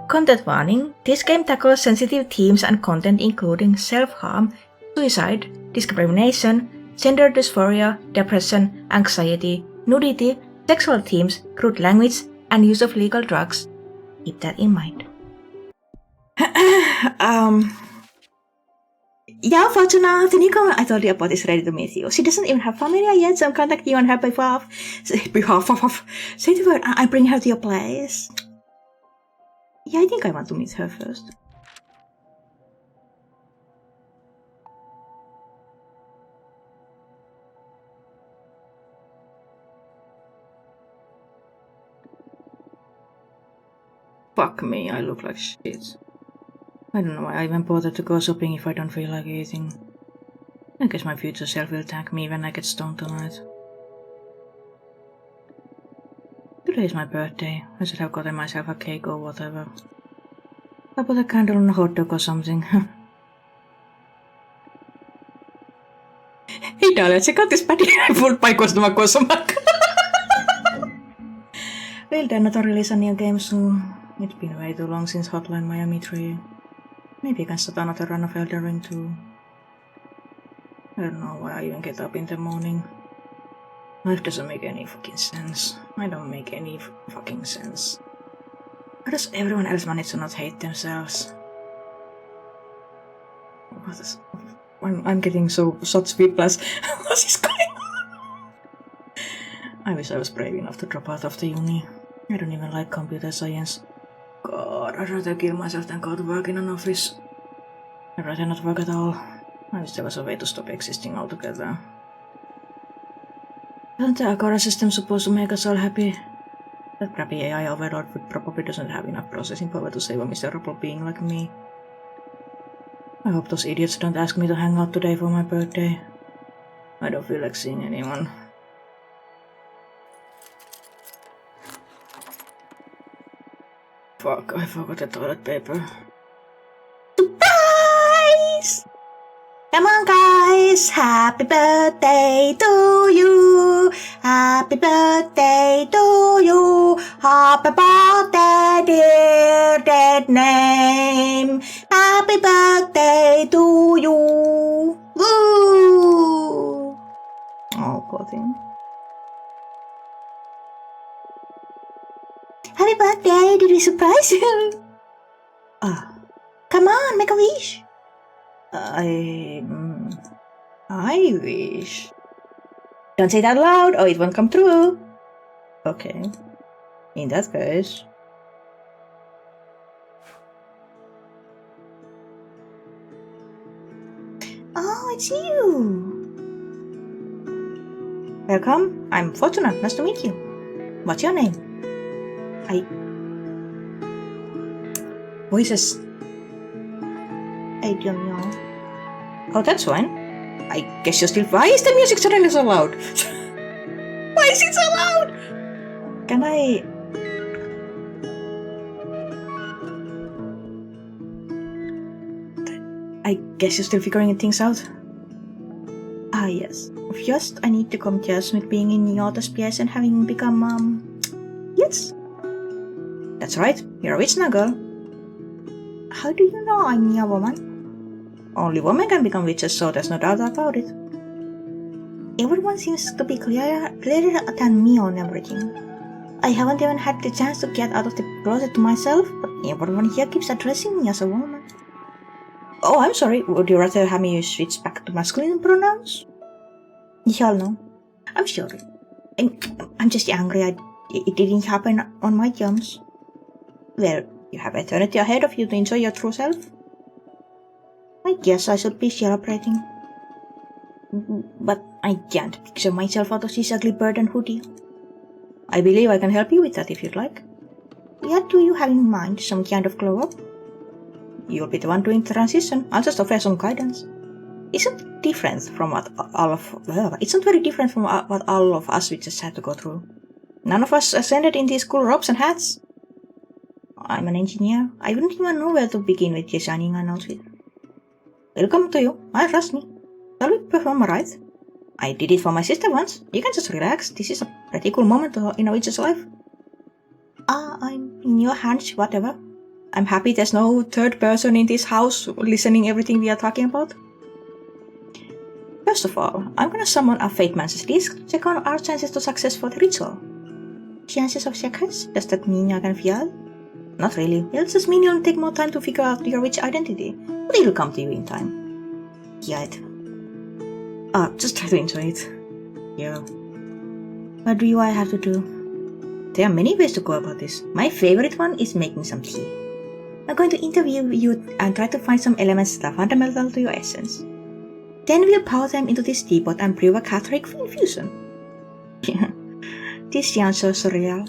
Content warning: this game tackles sensitive themes and content including self-harm, suicide, discrimination, gender dysphoria, depression, anxiety, nudity, sexual themes, crude language, and use of legal drugs. Keep that in mind. Yeah, Fortuna, the Nico I told you about is ready to meet you. She doesn't even have familia yet, so I'm contacting you on her behalf. Say the word, I bring her to your place. Yeah, I think I want to meet her first. Fuck me, I look like shit. I don't know why I even bothered to go shopping if I don't feel like eating. I guess my future self will thank me when I get stoned tonight. Today is my birthday. I should have gotten myself a cake or whatever. I put a candle on a hot dog or something. Hei Dalia, check out this patty full pie customer mark. Well, they're not release a new game soon. It's been way too long since Hotline Miami 3. Maybe I can start another run of Elden Ring too. I don't know why I even get up in the morning. Life doesn't make any fucking sense. I don't make any fucking sense. How does everyone else manage to not hate themselves? What is... I'm getting so such whiplash. What is going on? I wish I was brave enough to drop out of the uni. I don't even like computer science. God, I'd rather kill myself than go to work in an office. I'd rather not work at all. I wish there was a way to stop existing altogether. Isn't the Agora system supposed to make us all happy? That crappy AI overlord probably doesn't have enough processing power to save a miserable being like me. I hope those idiots don't ask me to hang out today for my birthday. I don't feel like seeing anyone. Fuck, I forgot the toilet paper. Surprise! Come on guys, happy birthday to you. Happy birthday to you. Happy birthday dear dead name. Happy birthday to you. Woo! Oh, poor thing. Happy birthday, did we surprise you? Come on, make a wish. I wish. Don't say that loud or it won't come true. Okay. In that case. Oh, it's you. Welcome. I'm Fortuna. Nice to meet you. What's your name? Voices. I don't know. Oh, that's fine. I guess you're still. Why is the music suddenly so loud? Why is it so loud? Can I guess you're still figuring things out. Ah, yes. First, I need to come to terms with being in your space and having become, yes. That's right. You're a witch now, girl. How do you know I'm a woman? Only women can become witches, so there's no doubt about it. Everyone seems to be clearer than me on everything. I haven't even had the chance to get out of the closet to myself, but everyone here keeps addressing me as a woman. Oh, I'm sorry. Would you rather have me switch back to masculine pronouns? Hell no. I'm sorry. I'm just angry. It didn't happen on my terms. Well, you have eternity ahead of you to enjoy your true self. I guess I should be celebrating. But I can't picture myself out of this ugly bird and hoodie. I believe I can help you with that if you'd like. What do you have in mind? Some kind of glow up? You'll be the one doing the transition. I'll just offer some guidance. Isn't very different from what all of us witches had to go through. None of us ascended in these cool robes and hats. I'm an engineer. I wouldn't even know where to begin with designing an outfit. Welcome to you. I trust me. Shall we perform a rite? I did it for my sister once. You can just relax. This is a pretty cool moment in a witch's life. I'm in your hands, whatever. I'm happy there's no third person in this house listening everything we are talking about. First of all, I'm gonna summon a Fate-Mancer's disc to check on our chances to success for the ritual. Chances of success? Does that mean I can fail? Not really. It'll just mean you'll take more time to figure out your witch identity, but it'll come to you in time. Yeah. Just try to enjoy it. Yeah. What do I have to do? There are many ways to go about this. My favorite one is making some tea. I'm going to interview you and try to find some elements that are fundamental to your essence. Then we'll power them into this teapot and brew a catholic infusion. This sounds so surreal.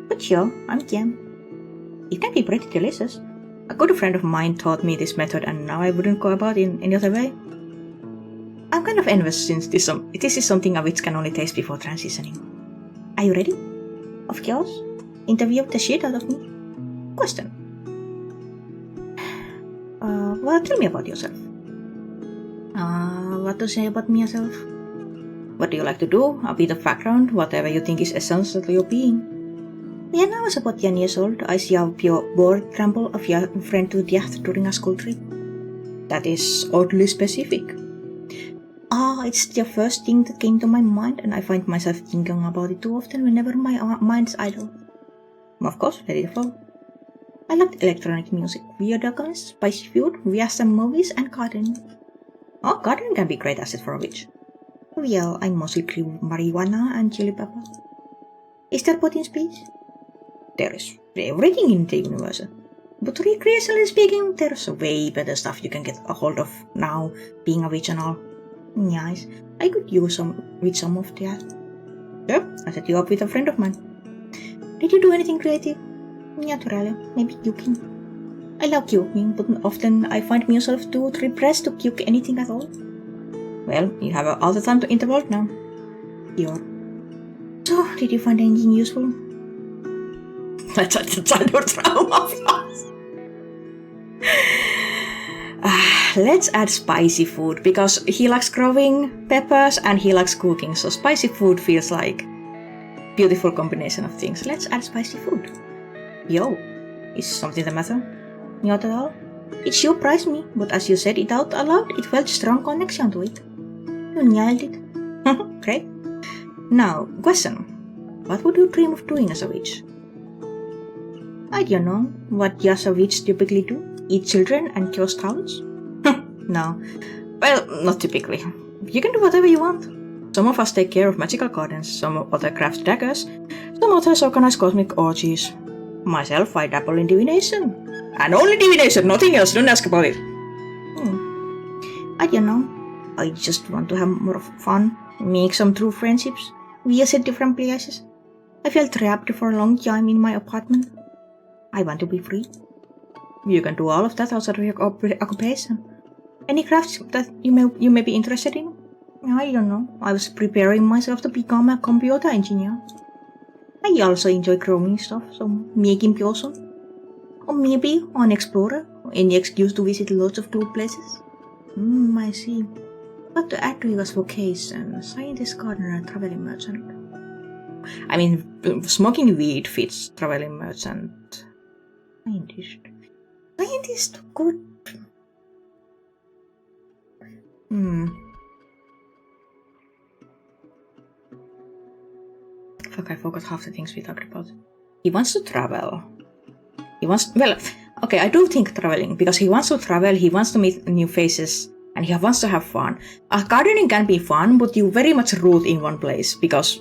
But yeah, I'm game. It can be pretty delicious. A good friend of mine taught me this method and now I wouldn't go about it in any other way. I'm kind of envious since this is something a witch can only taste before transitioning. Are you ready? Of course. Interview the shit out of me. Question. Well, tell me about yourself. What to say about myself? What do you like to do? A bit of background, whatever you think is essential to your being. When I was about 10 years old, I saw a pure board trample of your friend to death during a school trip. That is oddly specific. It's the first thing that came to my mind, and I find myself thinking about it too often whenever my mind's idle. Of course, let it fall. I loved electronic music, video games, spicy food, some movies, and gardening. Gardening can be a great asset for a witch. Well, I mostly grew marijuana and chili pepper. Is there pot in space? There is everything in the universe. But recreationally speaking, there's way better stuff you can get a hold of now, being a witch and all. Nice. I could use some of that. Yep, I set you up with a friend of mine. Did you do anything creative? Naturally, maybe cooking. I love cooking, but often I find myself too repressed to cook anything at all. Well, you have all the time in the world now. Yeah. So, did you find anything useful? That's a childhood trauma of yours. Let's add spicy food, because he likes growing peppers and he likes cooking, so spicy food feels like a beautiful combination of things. Let's add spicy food. Yo, is something the matter? Not at all. It surprised me, but as you said it out aloud, it felt strong connection to it. You nailed it. Great. Now, question. What would you dream of doing as a witch? I don't know. What does a witch typically do? Eat children and cure towns? No. Well, not typically. You can do whatever you want. Some of us take care of magical gardens, some other craft daggers, some others organize cosmic orgies. Myself, I dabble in divination. And only divination, nothing else, don't ask about it. I don't know. I just want to have more fun, make some true friendships, visit different places. I felt trapped for a long time in my apartment. I want to be free. You can do all of that outside of your occupation. Any crafts that you may be interested in? I don't know. I was preparing myself to become a computer engineer. I also enjoy growing stuff, so making potion. Or maybe an explorer. Any excuse to visit lots of cool places. I see. What to add to your vocation? Scientist, gardener, traveling merchant. I mean, smoking weed fits traveling merchant. Scientist, good. Fuck, I forgot half the things we talked about. He wants to travel. I do think traveling, because he wants to travel, he wants to meet new faces, and he wants to have fun. Gardening can be fun, but you very much root in one place, because,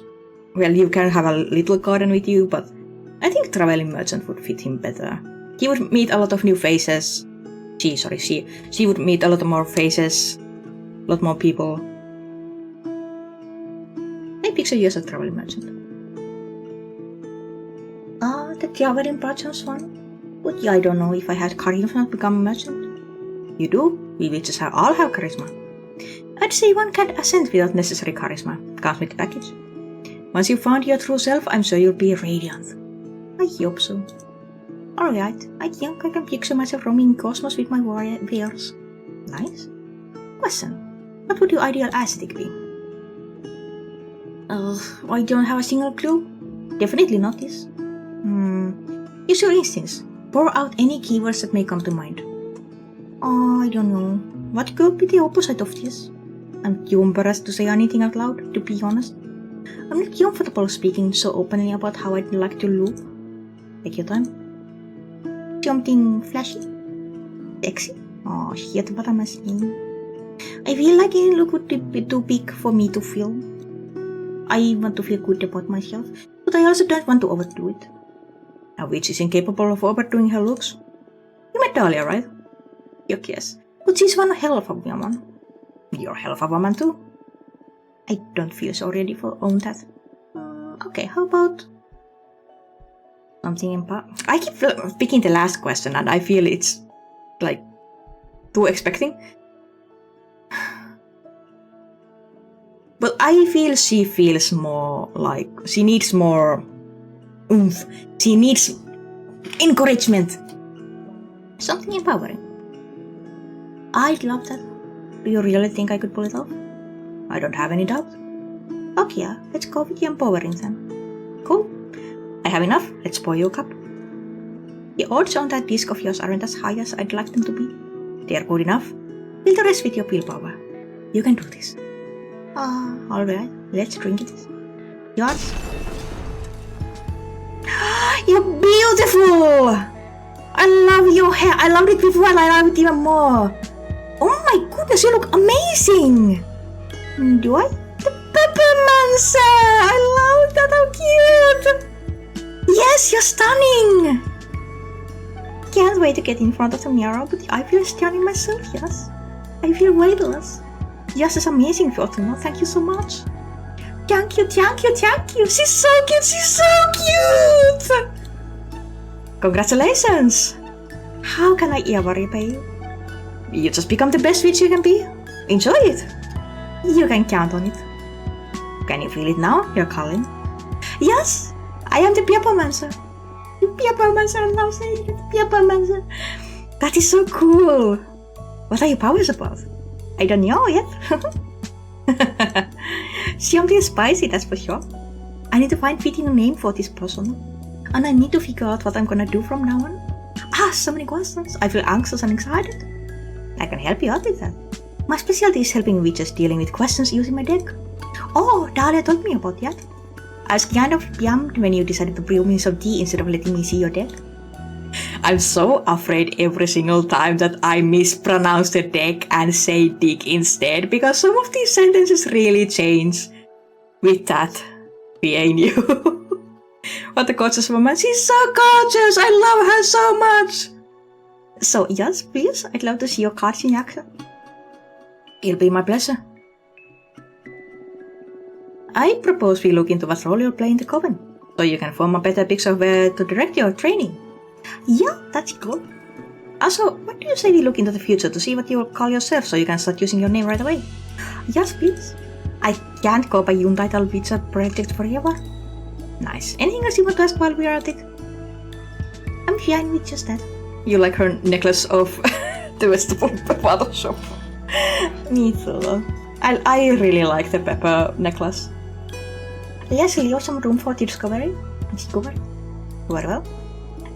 well, you can have a little garden with you, but I think traveling merchant would fit him better. He would meet a lot of new faces. She would meet a lot more faces, a lot more people. I picture you as a traveling merchant. The traveling part sounds fun, but I don't know if I had charisma to become a merchant. You do? We witches all have charisma. I'd say one can't ascend without necessary charisma. Comes with the package. Once you found your true self, I'm sure you'll be radiant. I hope so. Alright, I think I can picture myself roaming the cosmos with my wares. Nice. Question. What would your ideal aesthetic be? I don't have a single clue. Definitely not this. Use your instincts. Pour out any keywords that may come to mind. I don't know. What could be the opposite of this? I'm too embarrassed to say anything out loud, to be honest. I'm not comfortable speaking so openly about how I'd like to look. Take your time. Something flashy? Sexy? Oh shit, what am I saying? I feel like it would be too big for me to feel. I want to feel good about myself, but I also don't want to overdo it. A witch is incapable of overdoing her looks. You met Dahlia, right? Yuck, yes. But she's one hell of a woman. You're a hell of a woman too. I don't feel so ready for own that. Okay, how about something I keep picking the last question and I feel it's like too expecting. But I feel she feels more like she needs more oomph. She needs encouragement. Something empowering. I'd love that. Do you really think I could pull it off? I don't have any doubt. Okay, yeah, let's go with the empowering then. Cool. I have enough. Let's pour you a cup. The odds on that disc of yours aren't as high as I'd like them to be. They're good enough. Fill the rest with your willpower. You can do this. Alright, let's drink it. Yours. You're beautiful! I love your hair. I loved it before and I love it even more. Oh my goodness, you look amazing! Do I? The PJEPPERMJANCER! I love that, how cute! Yes, you're stunning! Can't wait to get in front of the mirror, but I feel stunning myself, yes. I feel weightless. Yes, it's amazing, Fatima. Thank you so much. Thank you, thank you, thank you. She's so cute, she's so cute! Congratulations! How can I ever repay you? You just become the best witch you can be. Enjoy it. You can count on it. Can you feel it now? You're calling. Yes, I am the PJEPPERMJANCER. The PJEPPERMJANCER, I love saying it. PJEPPERMJANCER. That is so cool. What are your powers about? I don't know yet. Something spicy, that's for sure. I need to find fitting a name for this person. And I need to figure out what I'm gonna do from now on. So many questions. I feel anxious and excited. I can help you out with that. My specialty is helping witches dealing with questions using my deck. Oh, Dahlia told me about that. I was kind of bummed when you decided to brew me some tea instead of letting me see your deck. I'm so afraid every single time that I mispronounce the deck and say dick instead because some of these sentences really change with that being you. What a gorgeous woman. She's so gorgeous. I love her so much. So yes, please, I'd love to see your cards in action. It'll be my pleasure. I propose we look into what role you'll play in the coven, so you can form a better picture of where to direct your training. Yeah, that's good. Also, what do you say we look into the future to see what you will call yourself so you can start using your name right away? Yes, please. I can't go by Untitled Witcher Project forever. Nice. Anything else you want to ask while we're at it? I'm fine with just that. You like her necklace of the vegetable potato shop. Me too. I really like the pepper necklace. Yes, leave some room for discovery. Very well.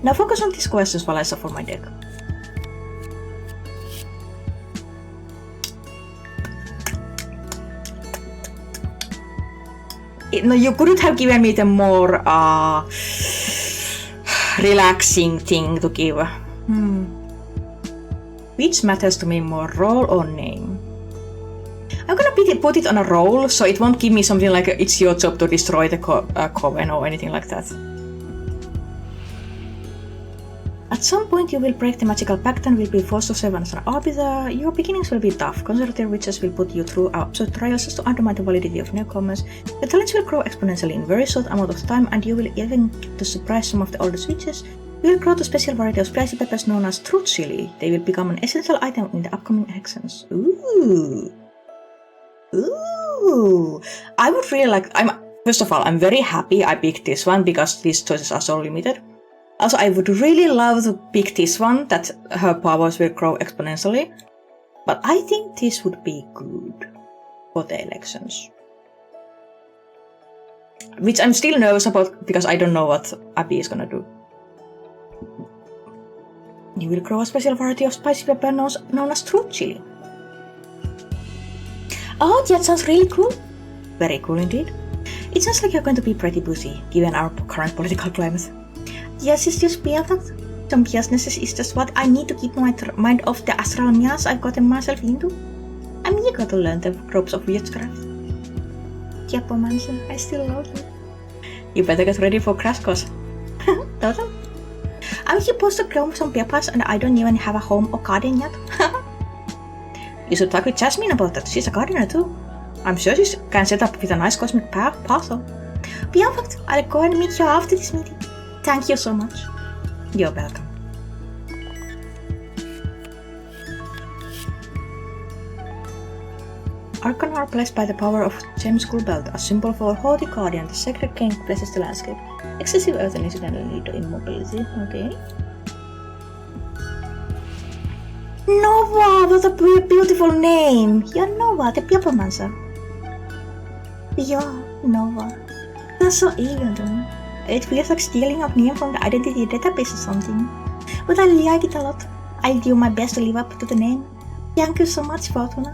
Now focus on these questions while I shuffle my deck. No, you couldn't have given me the more relaxing thing to give. Which matters to me more, role or name? I'm gonna put it on a roll, so it won't give me something like it's your job to destroy the coven or anything like that. At some point you will break the magical pact and will be forced to serve as an arbiter. Your beginnings will be tough. Conservative witches will put you through absurd trials just to undermine the validity of newcomers. The challenge will grow exponentially in a very short amount of time, and you will even get to surprise some of the oldest witches. You will grow to a special variety of spicy peppers known as truth chili. They will become an essential item in the upcoming actions. Ooh. I would really like... First of all, I'm very happy I picked this one because these choices are so limited. Also, I would really love to pick this one, that her powers will grow exponentially. But I think this would be good for the elections. Which I'm still nervous about because I don't know what Abby is gonna do. You will grow a special variety of spicy pepper known as truth chili. Oh, that sounds really cool. Very cool indeed. It sounds like you're going to be pretty busy, given our current political climate. Yes, it's just perfect. Some business is just what I need to keep my mind off the astral mess I've gotten myself into. I'm eager to learn the ropes of witchcraft. PJEPPERMJANCER, I still love you. You better get ready for crash course. Total. I'm supposed to grow some peppers and I don't even have a home or garden yet. You should talk with Jasmine about that. She's a gardener too. I'm sure she can set up with a nice cosmic puzzle. Perfect. I'll go and meet you after this meeting. Thank you so much. You're welcome. Archon are blessed by the power of Gem School Belt, a symbol for Haughty Guardian. The sacred king blesses the landscape. Excessive earth and incidental lead to immobility. Okay. Nova, what a beautiful name! You're Nova, the PJEPPERMJANCER. Yeah, Nova. That's so alien to me. It feels like stealing a name from the identity database or something. But I like it a lot. I'll do my best to live up to the name. Thank you so much, Fortuna.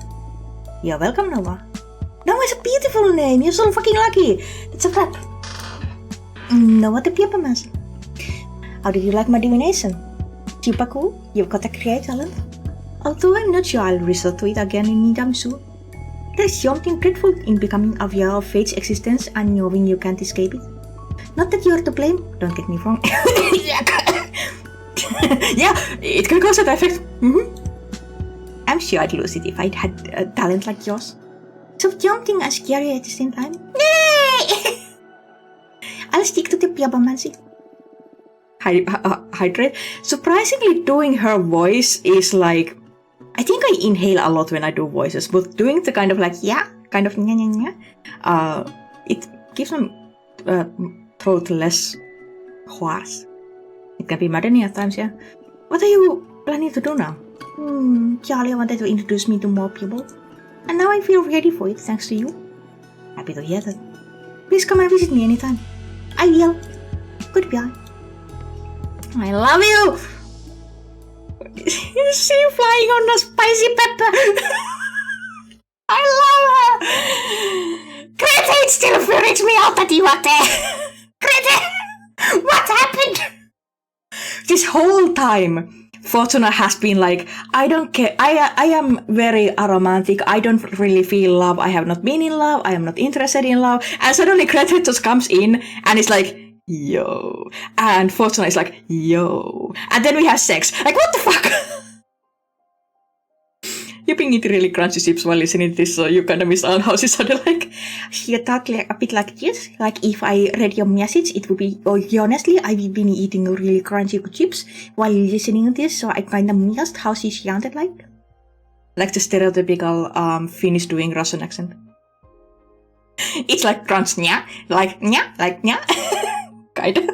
You're welcome, Nova. Nova is a beautiful name. You're so fucking lucky. It's a wrap. Nova the PJEPPERMJANCER. How did you like my divination? Super cool. You've got a great talent. Although I'm not sure I'll resort to it again anytime soon. There's something dreadful in becoming aware of fate's existence and knowing you can't escape it. Not that you're to blame, don't get me wrong. Yeah, it can cause that effect. I'm sure I'd lose it if I'd had a talent like yours. So tempting and scary at the same time. Yay! I'll stick to the PJEPPERMJANCER. Hydrate. Surprisingly, doing her voice is like... I think I inhale a lot when I do voices, but doing the kind of like, yeah, kind of it gives my throat less hoarse. It can be maddening at times, yeah. What are you planning to do now? Charlie wanted to introduce me to more people. And now I feel ready for it, thanks to you. Happy to hear that. Please come and visit me anytime. I will. Goodbye. I love you! You see you flying on a spicy pepper! I love her! Greta, it still freaks me out that you are there! Greta! What happened? This whole time, Fortuna has been like, I don't care, I am very aromantic, I don't really feel love, I have not been in love, I am not interested in love, and suddenly Greta just comes in and is like, yo. And Fortuna is like, yo. And then we have sex. Like, what the fuck? You're being eating really crunchy chips while listening to this, so you kind of miss out how she sounded like. She talked like, a bit like this. Like, if I read your message, it would be, honestly, I've been eating really crunchy chips while listening to this, so I kind of missed how she sounded like. Like the stereotypical Finnish doing Russian accent. It's like crunch, nya, like nya, like nya. Kinda.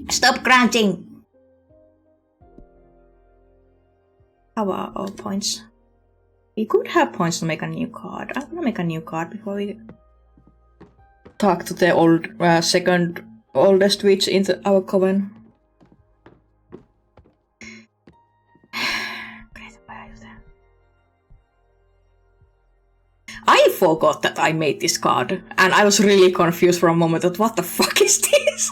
Stop crunching! How are our points? We could have points to make a new card. I'm gonna make a new card before we talk to the second oldest witch in our coven. I forgot that I made this card, and I was really confused for a moment that what the fuck is this?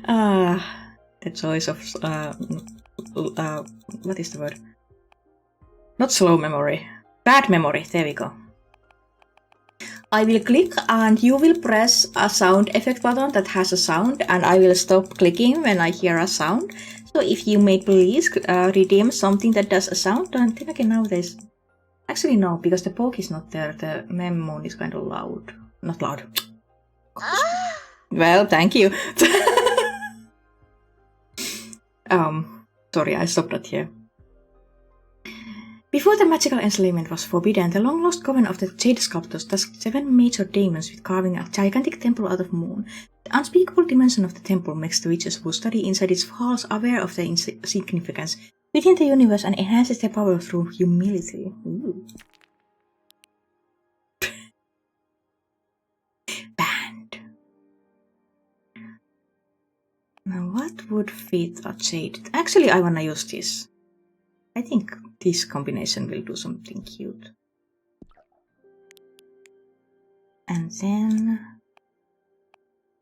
The choice of what is the word? Not slow memory. Bad memory, there we go. I will click and you will press a sound effect button that has a sound, and I will stop clicking when I hear a sound. So if you may please redeem something that does a sound, and then again now there's... Actually no, because the poke is not there, the mnemon is kind of loud. Not loud. Well, thank you. Sorry, I stopped that here. Before the magical enslavement was forbidden, the long-lost coven of the Jade Sculptors tasked 7 major demons with carving a gigantic temple out of moon. The unspeakable dimension of the temple makes the witches who study inside its halls aware of their insignificance within the universe and enhances their power through humility. Ooh. Banned. Now what would fit a jade? Actually, I wanna use this. I think this combination will do something cute. And then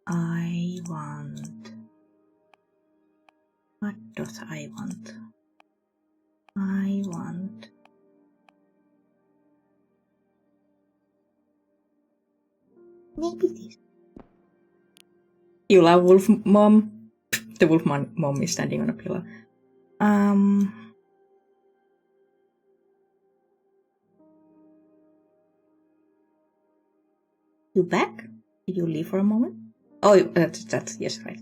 I want... What does I want? I want... Maybe this. You love Wolf Mom? The Wolf Mom is standing on a pillar. You back? Did you leave for a moment? Oh, that's that. Yes, right.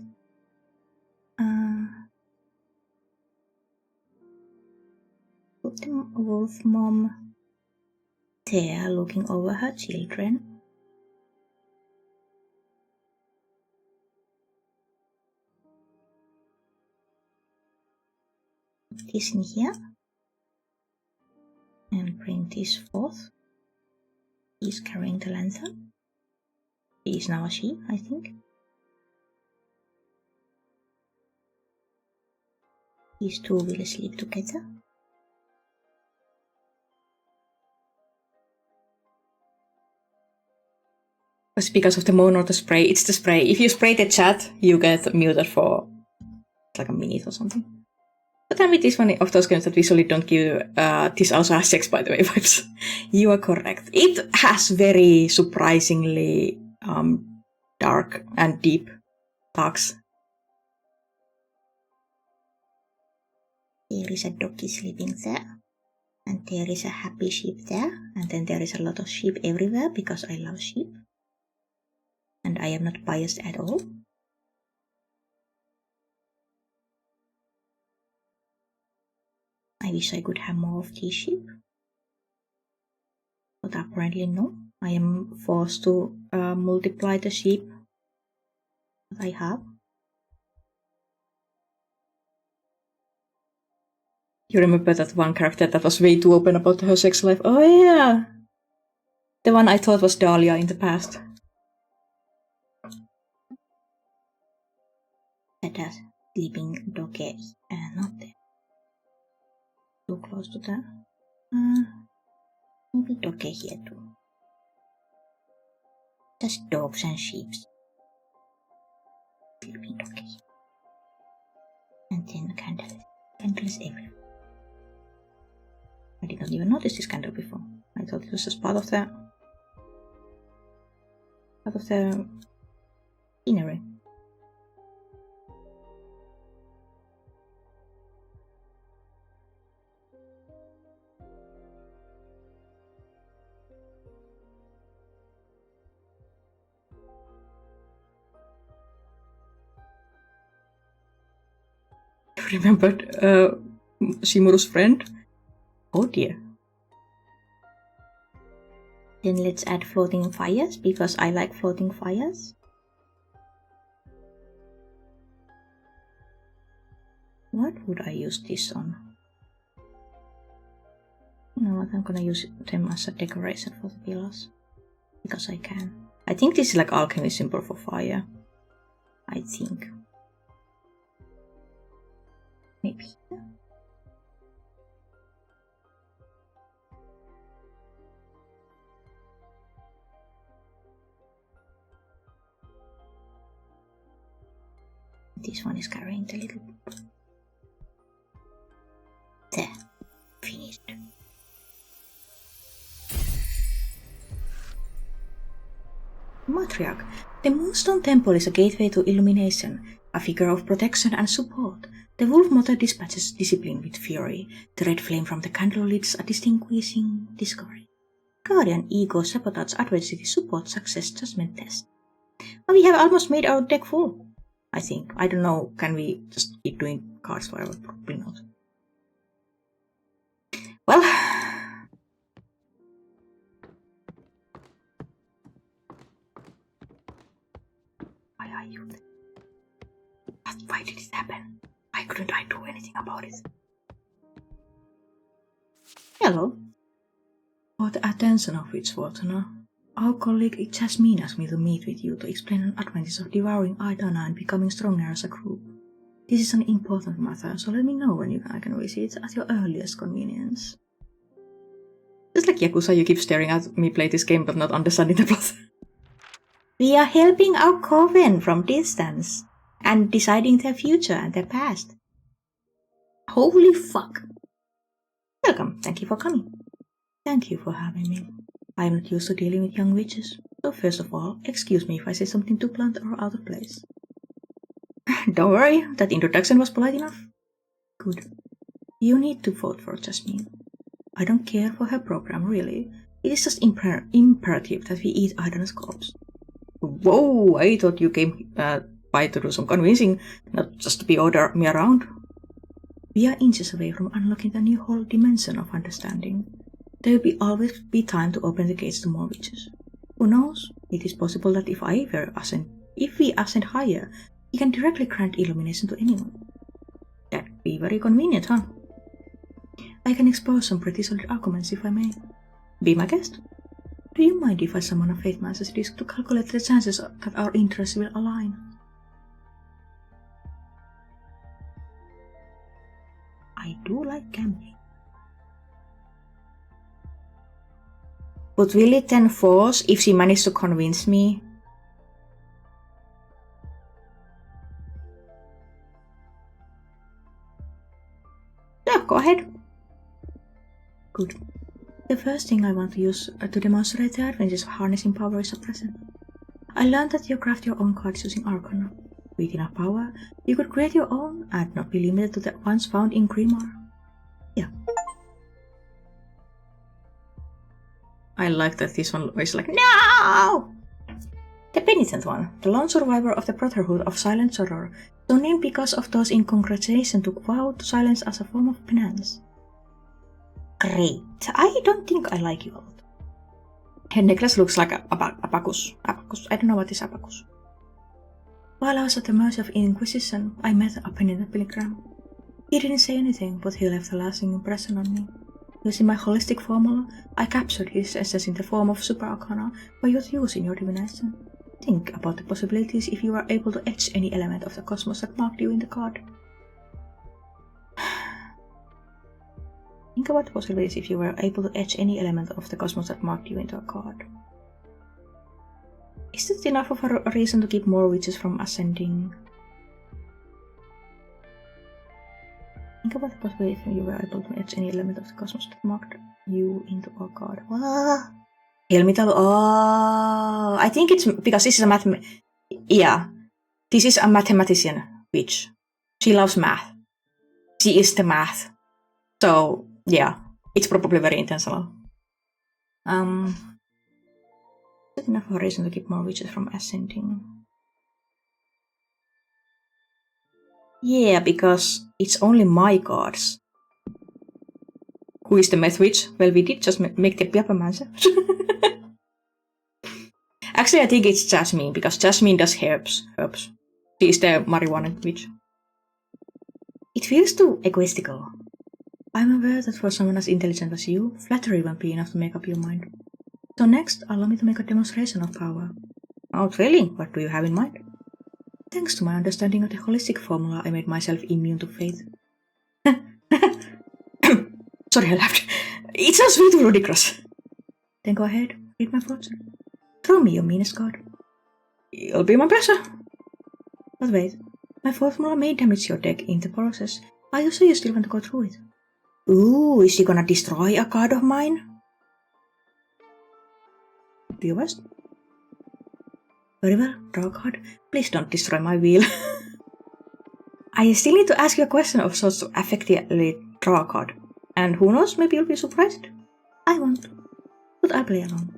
Put the Wolf Mom there, looking over her children. Put this in here. And bring this forth. He's carrying the lantern. He is now a sheep, I think. These two will sleep together. It's because of the moan or the spray. It's the spray. If you spray the chat, you get muted for like a minute or something. But then with this one of those games that visually don't give this also has sex, by the way, vibes. You are correct. It has very surprisingly dark and deep talks. There is a doggy sleeping there. And there is a happy sheep there. And then there is a lot of sheep everywhere because I love sheep. And I am not biased at all. I wish I could have more of these sheep. But apparently no. I am forced to multiply the sheep that I have. You remember that one character that was way too open about her sex life? Oh yeah! The one I thought was Dahlia in the past. That has sleeping doggy. Not there. Too close to that. Maybe doggy here too. Just dogs and sheep. Sleeping doggy. And then candles. Candles everywhere. I did not even notice this candle before. I thought it was just part of the scenery. Remembered Shimuru's friend? Oh dear. Then let's add floating fires because I like floating fires. What would I use this on? You know what, I'm gonna use them as a decoration for the pillars. Because I can. I think this is like alchemy symbol for fire. I think. Maybe. This one is carrying the little... There. Finished. Matriarch. The Moonstone Temple is a gateway to illumination, a figure of protection and support. The Wolf Mother dispatches discipline with fury. The red flame from the candle leads a distinguishing discovery. Guardian Ego Sabotage Adversity Support Success Judgment Test. Well, we have almost made our deck full. I think. I don't know, can we just keep doing cards forever? Probably not. Well... Why are you there? Why did it happen? Why couldn't I do anything about it? Hello. For the attention of Witchwater, no? Our colleague Jasmine asked me to meet with you to explain an advantage of devouring Idana and becoming stronger as a group. This is an important matter, so let me know when I can visit at your earliest convenience. Just like Yakuza, you keep staring at me play this game but not understanding the plot. We are helping our coven from distance and deciding their future and their past. Holy fuck. Welcome, thank you for coming. Thank you for having me. I am not used to dealing with young witches, so first of all, excuse me if I say something too blunt or out of place. Don't worry, that introduction was polite enough. Good. You need to vote for Jasmine. I don't care for her program, really. It is just imperative that we eat Idana's corpse. Whoa, I thought you came by to do some convincing, not just to be order me around. We are inches away from unlocking the new whole dimension of understanding. There will always be time to open the gates to more witches. Who knows? It is possible that if we ascend higher, we can directly grant illumination to anyone. That'd be very convenient, huh? I can expose some pretty solid arguments if I may. Be my guest. Do you mind if I summon a Faith Mancer's disk to calculate the chances that our interests will align? I do like gambling. But will it then force if she managed to convince me? Yeah, go ahead. Good. The first thing I want to use to demonstrate the advantages of harnessing power is a present. I learned that you craft your own cards using Arcana. With enough power, you could create your own and not be limited to the ones found in Grimoire. Yeah. I like that this one is like, no! The penitent one, the lone survivor of the Brotherhood of Silent Sorrow, so named because of those in congratulation took vow to silence as a form of penance. Great. I don't think I like you a lot. Her necklace looks like a abacus. I don't know what is abacus. While I was at the mercy of Inquisition, I met a penitent pilgrim. He didn't say anything, but he left a lasting impression on me. Using my holistic formula, I captured his essence in the form of Super Arcana for your use in your divination. Think about the possibilities if you were able to etch any element of the cosmos that marked you in the card. Think about the possibilities if you were able to etch any element of the cosmos that marked you into a card. Is that enough of a reason to keep more witches from ascending? Think about the possibility if you were able to etch any element of the cosmos that marked you into a card. What? Helmital. Oh, I think it's because this is this is a mathematician witch. She loves math. She is the math. So yeah, it's probably very intentional. Is that enough of a reason to keep more witches from ascending? Yeah, because it's only my cards. Who is the meth witch? Well, we did just make the PJEPPERMJANCER. Actually, I think it's Jasmine, because Jasmine does herbs. She is the marijuana witch. It feels too egoistical. I'm aware that for someone as intelligent as you, flattery won't be enough to make up your mind. So next, allow me to make a demonstration of power. Oh, thrilling. What do you have in mind? Thanks to my understanding of the holistic formula, I made myself immune to fate. Sorry, I laughed. It sounds way too ludicrous. Then go ahead, read my fortune. Throw me your meanest card. It'll be my pleasure. But wait, my formula may damage your deck in the process. Are you sure you still want to go through it? Ooh, is she gonna destroy a card of mine? Do your best. Very well, draw a card. Please don't destroy my wheel. I still need to ask you a question of sorts to effectively draw a card. And who knows, maybe you'll be surprised. I won't. But I'll play along.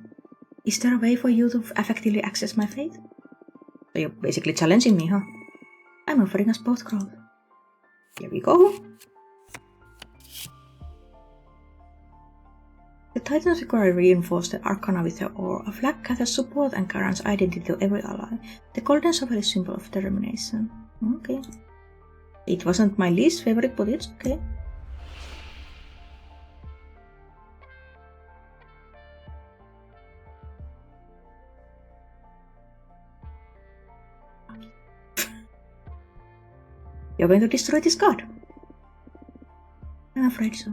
Is there a way for you to effectively access my fate? So you're basically challenging me, huh? I'm offering us both growth. Here we go. The Titans require reinforce the Arcana with their ore. A flag gathers support and guarantees identity to every ally. The golden shovel is symbol of determination. Okay. It wasn't my least favorite, but it's okay. You're going to destroy this card. I'm afraid so.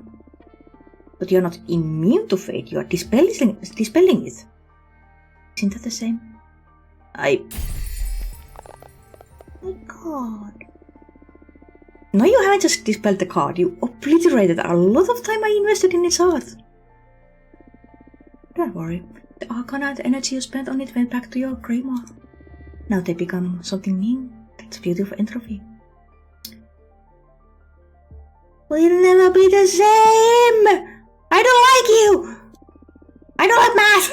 But you're not immune to fate, you are dispelling it. Isn't that the same? My god. No, you haven't just dispelled the card, you obliterated a lot of time I invested in its art. Don't worry, the arcana and the energy you spent on it went back to your grimoire. Now they become something new. That's beautiful entropy. We'll never be the same! I don't like you! I don't like math!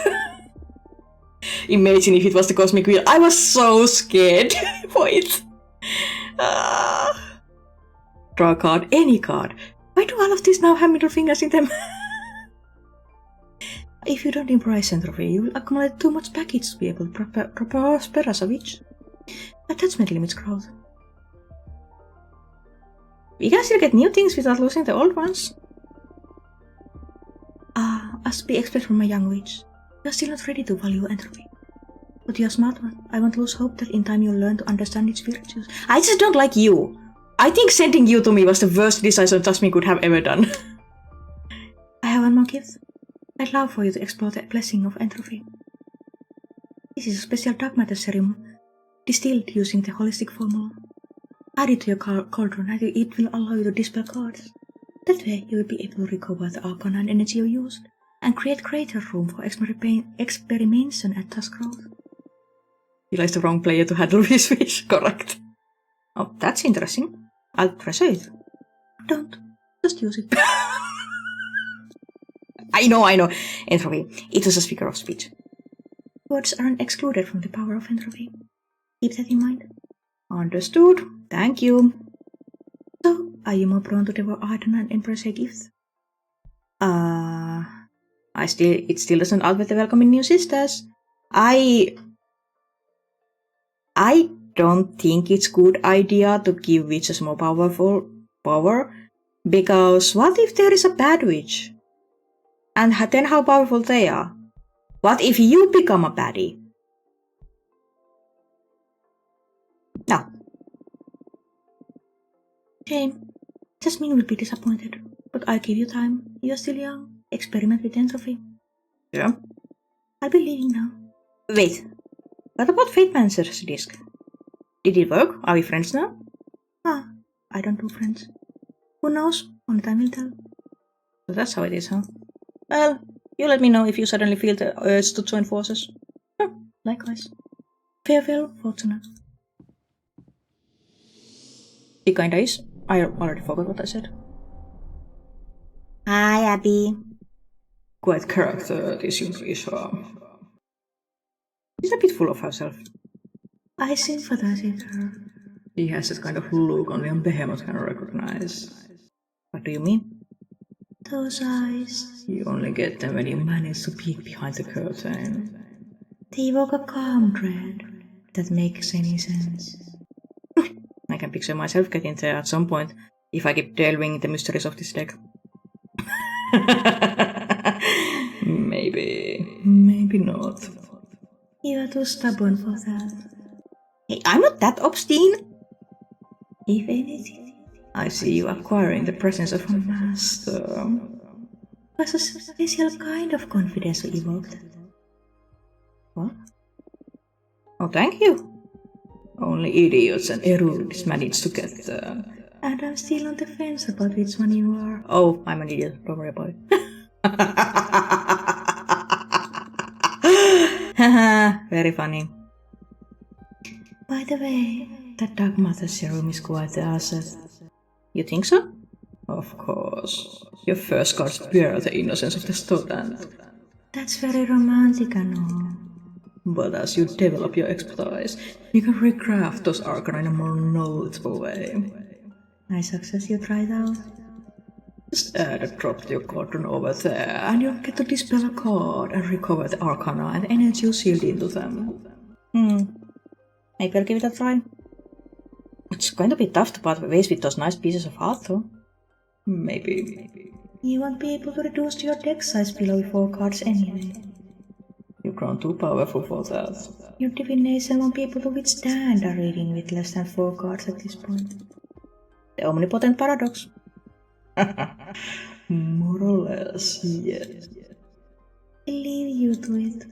Imagine if it was the cosmic wheel. I was so scared for it. Draw a card, any card. Why do all of these now have middle fingers in them? If you don't embrace entropy, you will accumulate too much baggage to be able to prosper as a witch. Attachment limits growth. We can still get new things without losing the old ones. As we expect from a young witch, you are still not ready to value entropy. But you're a smart one. I won't lose hope that in time you'll learn to understand its virtues. I just don't like you. I think sending you to me was the worst decision Jasmine could have ever done. I have one more gift. I'd love for you to explore the blessing of entropy. This is a special dark matter serum, distilled using the holistic formula. Add it to your cauldron and it will allow you to dispel cards. That way you will be able to recover the arcana and energy you used, and create greater room for experimentation and task growth. You like the wrong player to handle this wish, correct? Oh, that's interesting. I'll treasure it. Don't. Just use it. I know. Entropy. It was a figure of speech. Words aren't excluded from the power of entropy. Keep that in mind. Understood. Thank you. So, are you more prone to devour ardent and embrace a gift? It still doesn't outweigh the welcoming new sisters. I don't think it's good idea to give witches more power, because what if there is a bad witch? And then how powerful they are? What if you become a baddie? No. Shame. Jasmine will be disappointed, but I'll give you time. You're still young. Experiment with entropy. Yeah. I'll be leaving now. Wait. What about PJEPPERMJANCER's disc? Did it work? Are we friends now? I don't do friends. Who knows? Only time will tell. So that's how it is, huh? Well, you let me know if you suddenly feel the urge to join forces. Likewise. Farewell, Fortuna. It kinda is. I already forgot what I said. Hi, Abby. Quite character, this Lisa. She's a bit full of herself. I sympathize with her. She has that kind of look only a behemoth can recognize. What do you mean? Those eyes. You only get them when you manage to peek behind the curtain. They evoke a calm dread. That makes any sense. I can picture myself getting there at some point if I keep delving the mysteries of this deck. Maybe not. You are too stubborn for that. Hey, I'm not that obstinate. If anything, I see you acquiring the presence of a master. It was a special kind of confidence you evoked. What? Oh, thank you. Only idiots and erudites manage to get there. And I'm still on the fence about which one you are. Oh, I'm an idiot. Don't worry about it. Haha, very funny. By the way, that dark matter serum is quite the asset. You think so? Of course. Your first cards bear the innocence of the student. That's very romantic, I know. But as you develop your expertise, you can recraft those arcana in a more knowledgeable way. Nice success you tried out. Just add a drop to your cauldron over there, and you'll get to dispel a card and recover the arcana and the energy you sealed into them. Maybe I'll give it a try. It's going to be tough to part ways with those nice pieces of art, though. Maybe. You won't be able to reduce your deck size below 4 cards anyway. You've grown too powerful for that. Your divination won't be able to withstand a reading with less than 4 cards at this point. The omnipotent paradox. More or less, yes. I leave you to it.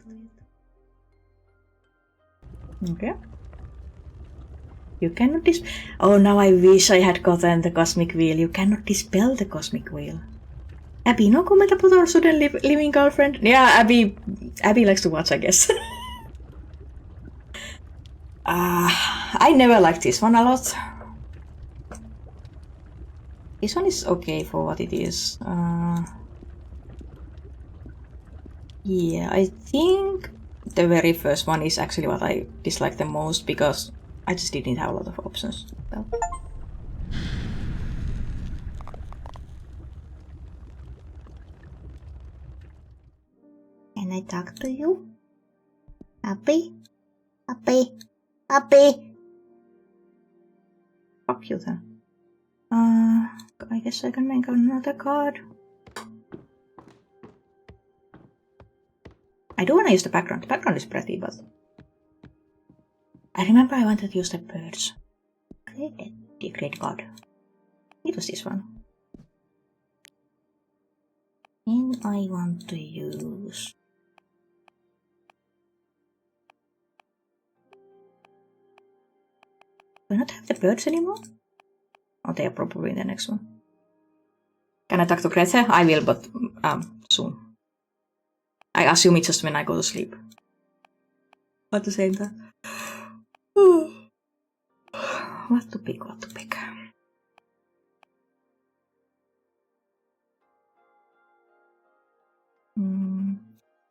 Okay. You cannot Oh, now I wish I had gotten the cosmic wheel. You cannot dispel the cosmic wheel. Abby, no comment about our sudden living girlfriend? Yeah, Abby likes to watch, I guess. I never liked this one a lot. This one is okay for what it is. Yeah, I think the very first one is actually what I dislike the most because I just didn't have a lot of options. So. Can I talk to you? Happy? Happy? Happy? Fuck you then. I guess I can make another card. I do want to use the background. The background is pretty, but... I remember I wanted to use the birds. Great card. It was this one. And I want to use... Do I not have the birds anymore? Oh, they are probably in the next one. Can I talk to Greta? I will, but soon. I assume it's just when I go to sleep. At the same time. What to pick?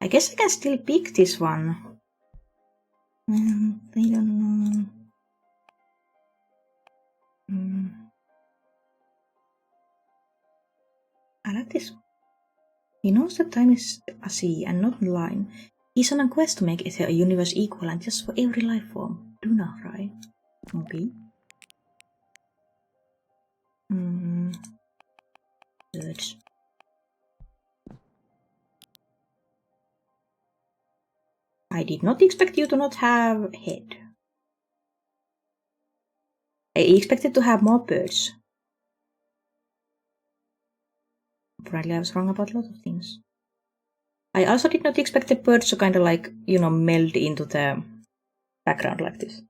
I guess I can still pick this one. I don't know. I like this one. He knows that time is a sea and not a line. He's on a quest to make it a universe equal and just for every life form. Do not, right? Okay. Birds. I did not expect you to not have head. I expected to have more birds. Apparently I was wrong about a lot of things. I also did not expect the birds to kind of like, meld into the background like this.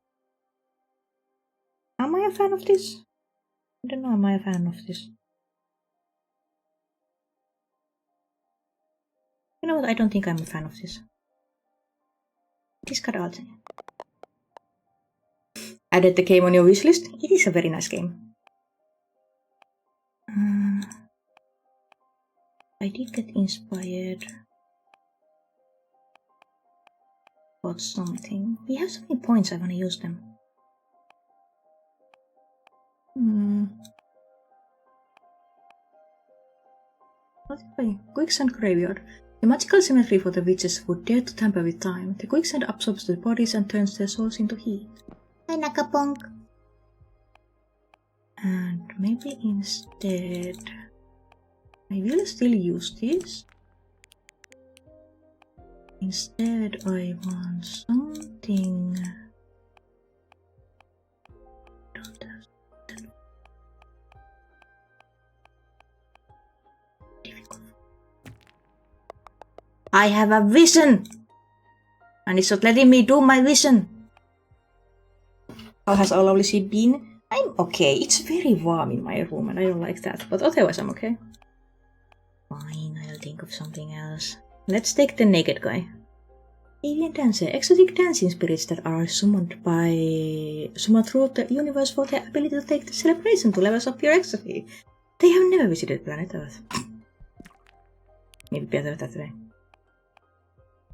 Am I a fan of this? I don't know, am I a fan of this? You know what, I don't think I'm a fan of this. Discard alt. Added the game on your wishlist. It is a very nice game. I did get inspired about something. We have so many points, I want to use them. What if I... Quicksand Graveyard. The magical cemetery for the witches would dare to tamper with time. The quicksand absorbs the bodies and turns their souls into heat. Hi, Nakapunk! And maybe instead... I will still use this. Instead, I want something... difficult. I have a vision! And it's not letting me do my vision. How has our lovely seed been? I'm okay. It's very warm in my room and I don't like that. But otherwise I'm okay. Fine, I'll think of something else. Let's take the naked guy. Alien dancer. Exotic dancing spirits that are summoned throughout the universe for their ability to take the celebration to levels up your ecstasy. They have never visited planet Earth. Maybe better that way.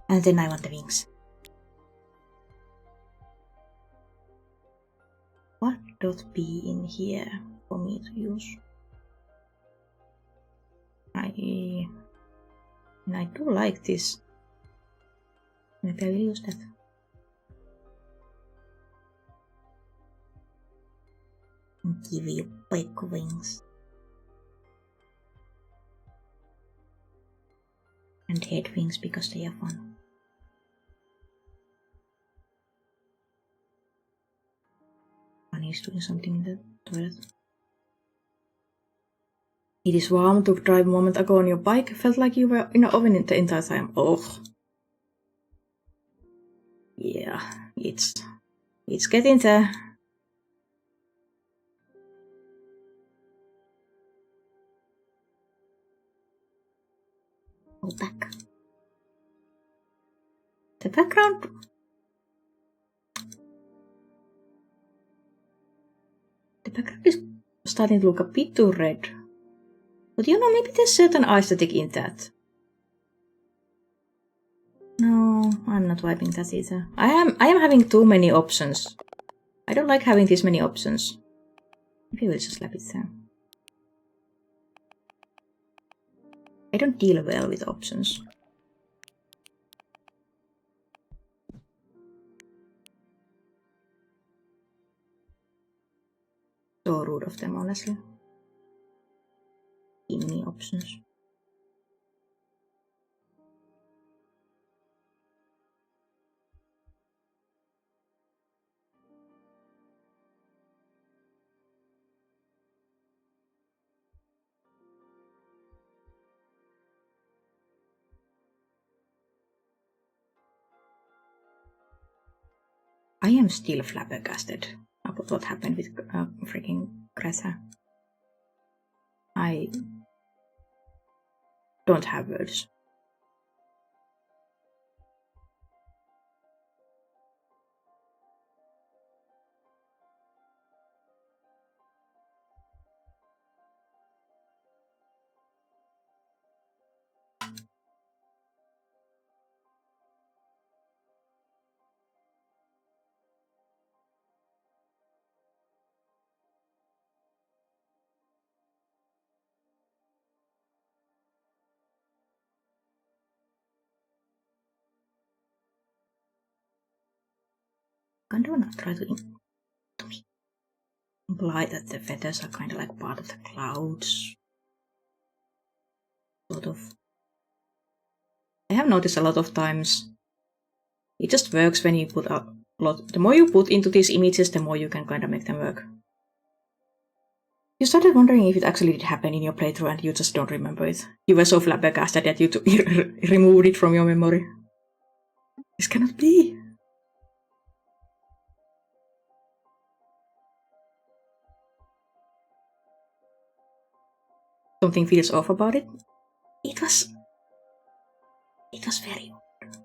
And then I want the wings. What does be in here for me to use? I do like this. Maybe I will use that. Give you big wings. And head wings because they are fun. Bunny is doing something in the toilet. It is warm to drive a moment ago on your bike. Felt like you were in an oven the entire time. Ugh. Yeah, it's getting there. Go back. The background. The background is starting to look a bit too red. But you know, maybe there's certain aesthetic in that. No, I'm not wiping that either. I am having too many options. I don't like having this many options. Maybe we'll just slap it there. I don't deal well with options. So rude of them, honestly. Give me options. I am still flabbergasted about what happened with freaking Greta. I don't have words. Kind of not try to imply that the feathers are kind of like part of the clouds. Sort of. I have noticed a lot of times it just works when you put a lot. The more you put into these images, the more you can kind of make them work. You started wondering if it actually did happen in your playthrough and you just don't remember it. You were so flabbergasted that you removed it from your memory. This cannot be. Something feels off about it. It was very odd.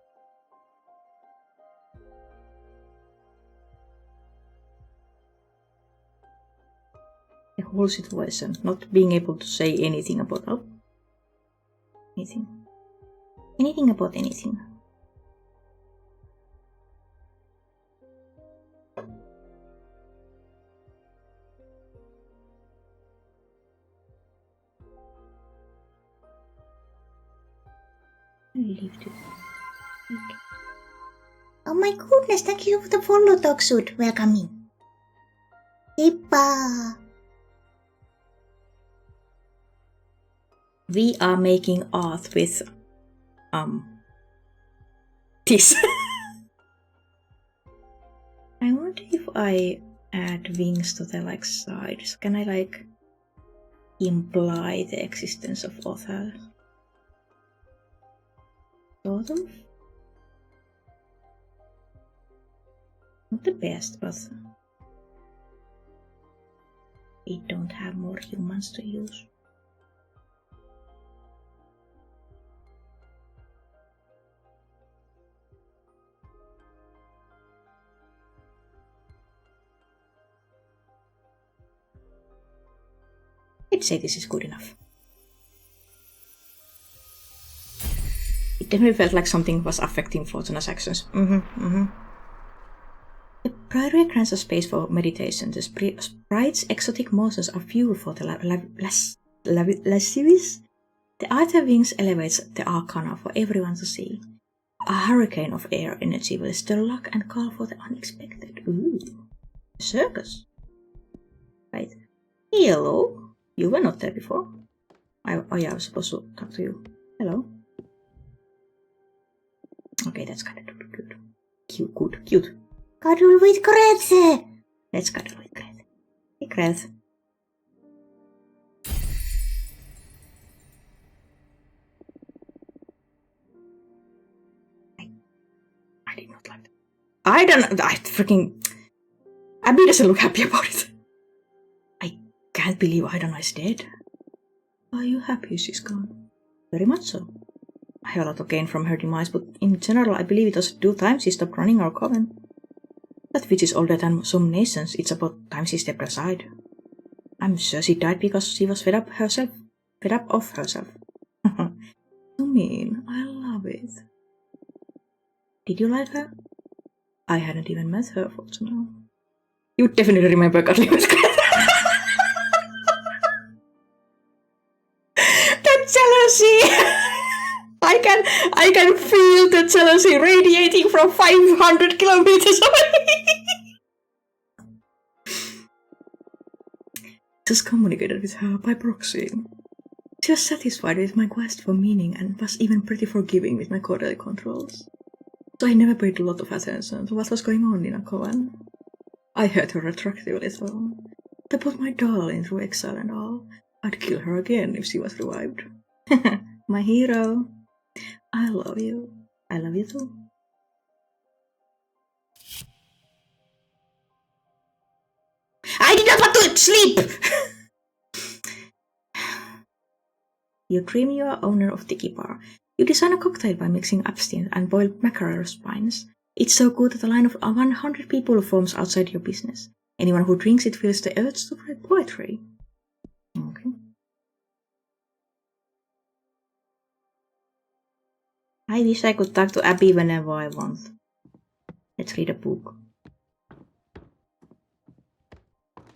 The whole situation, not being able to say anything about anything about anything. Leave it. Okay. Oh my goodness, thank you for the follow, dog suit. Welcome in. Hippa. We are making art with this. I wonder if I add wings to the like sides. Can I like imply the existence of author? Sort of. Not the best, but we don't have more humans to use. I'd say this is good enough. It definitely felt like something was affecting Fortuna's actions. The Priory grants a space for meditation. The sprite's exotic motions are fuel for the lascivious. The Arthur Wings elevates the arcana for everyone to see. A hurricane of air energy will stir luck and call for the unexpected. Ooh. Circus. Right. Hello. You were not there before. Oh yeah, I was supposed to talk to you. Hello. Okay, that's kind of good. Cute. Cuddle with Greta. Let's cuddle with Greta. Hey, Greta. Abby doesn't look happy about it. I can't believe Idona is dead. Are you happy she's gone? Very much so. I have a lot of gain from her demise, but in general I believe it was due time she stopped running our coven. That witch is older than some nations. It's about time she stepped aside. I'm sure she died because she was fed up of herself. So mean. I love it. Did you like her? I hadn't even met her, fortunately. You definitely remember cuddling with Greta. That jealousy! I can feel the jealousy radiating from 500 kilometers away. Just communicated with her by proxy. She was satisfied with my quest for meaning and was even pretty forgiving with my quarterly controls. So I never paid a lot of attention to what was going on in a coven. I heard her attractively though. To put my darling through exile and all, I'd kill her again if she was revived. My hero. I love you. I love you too. I did not want to sleep! You dream you are owner of Tiki Bar. You design a cocktail by mixing absinthe and boiled mackerel spines. It's so good that a line of 100 people forms outside your business. Anyone who drinks it feels the urge to write poetry. Okay. I wish I could talk to Abby whenever I want. Let's read a book.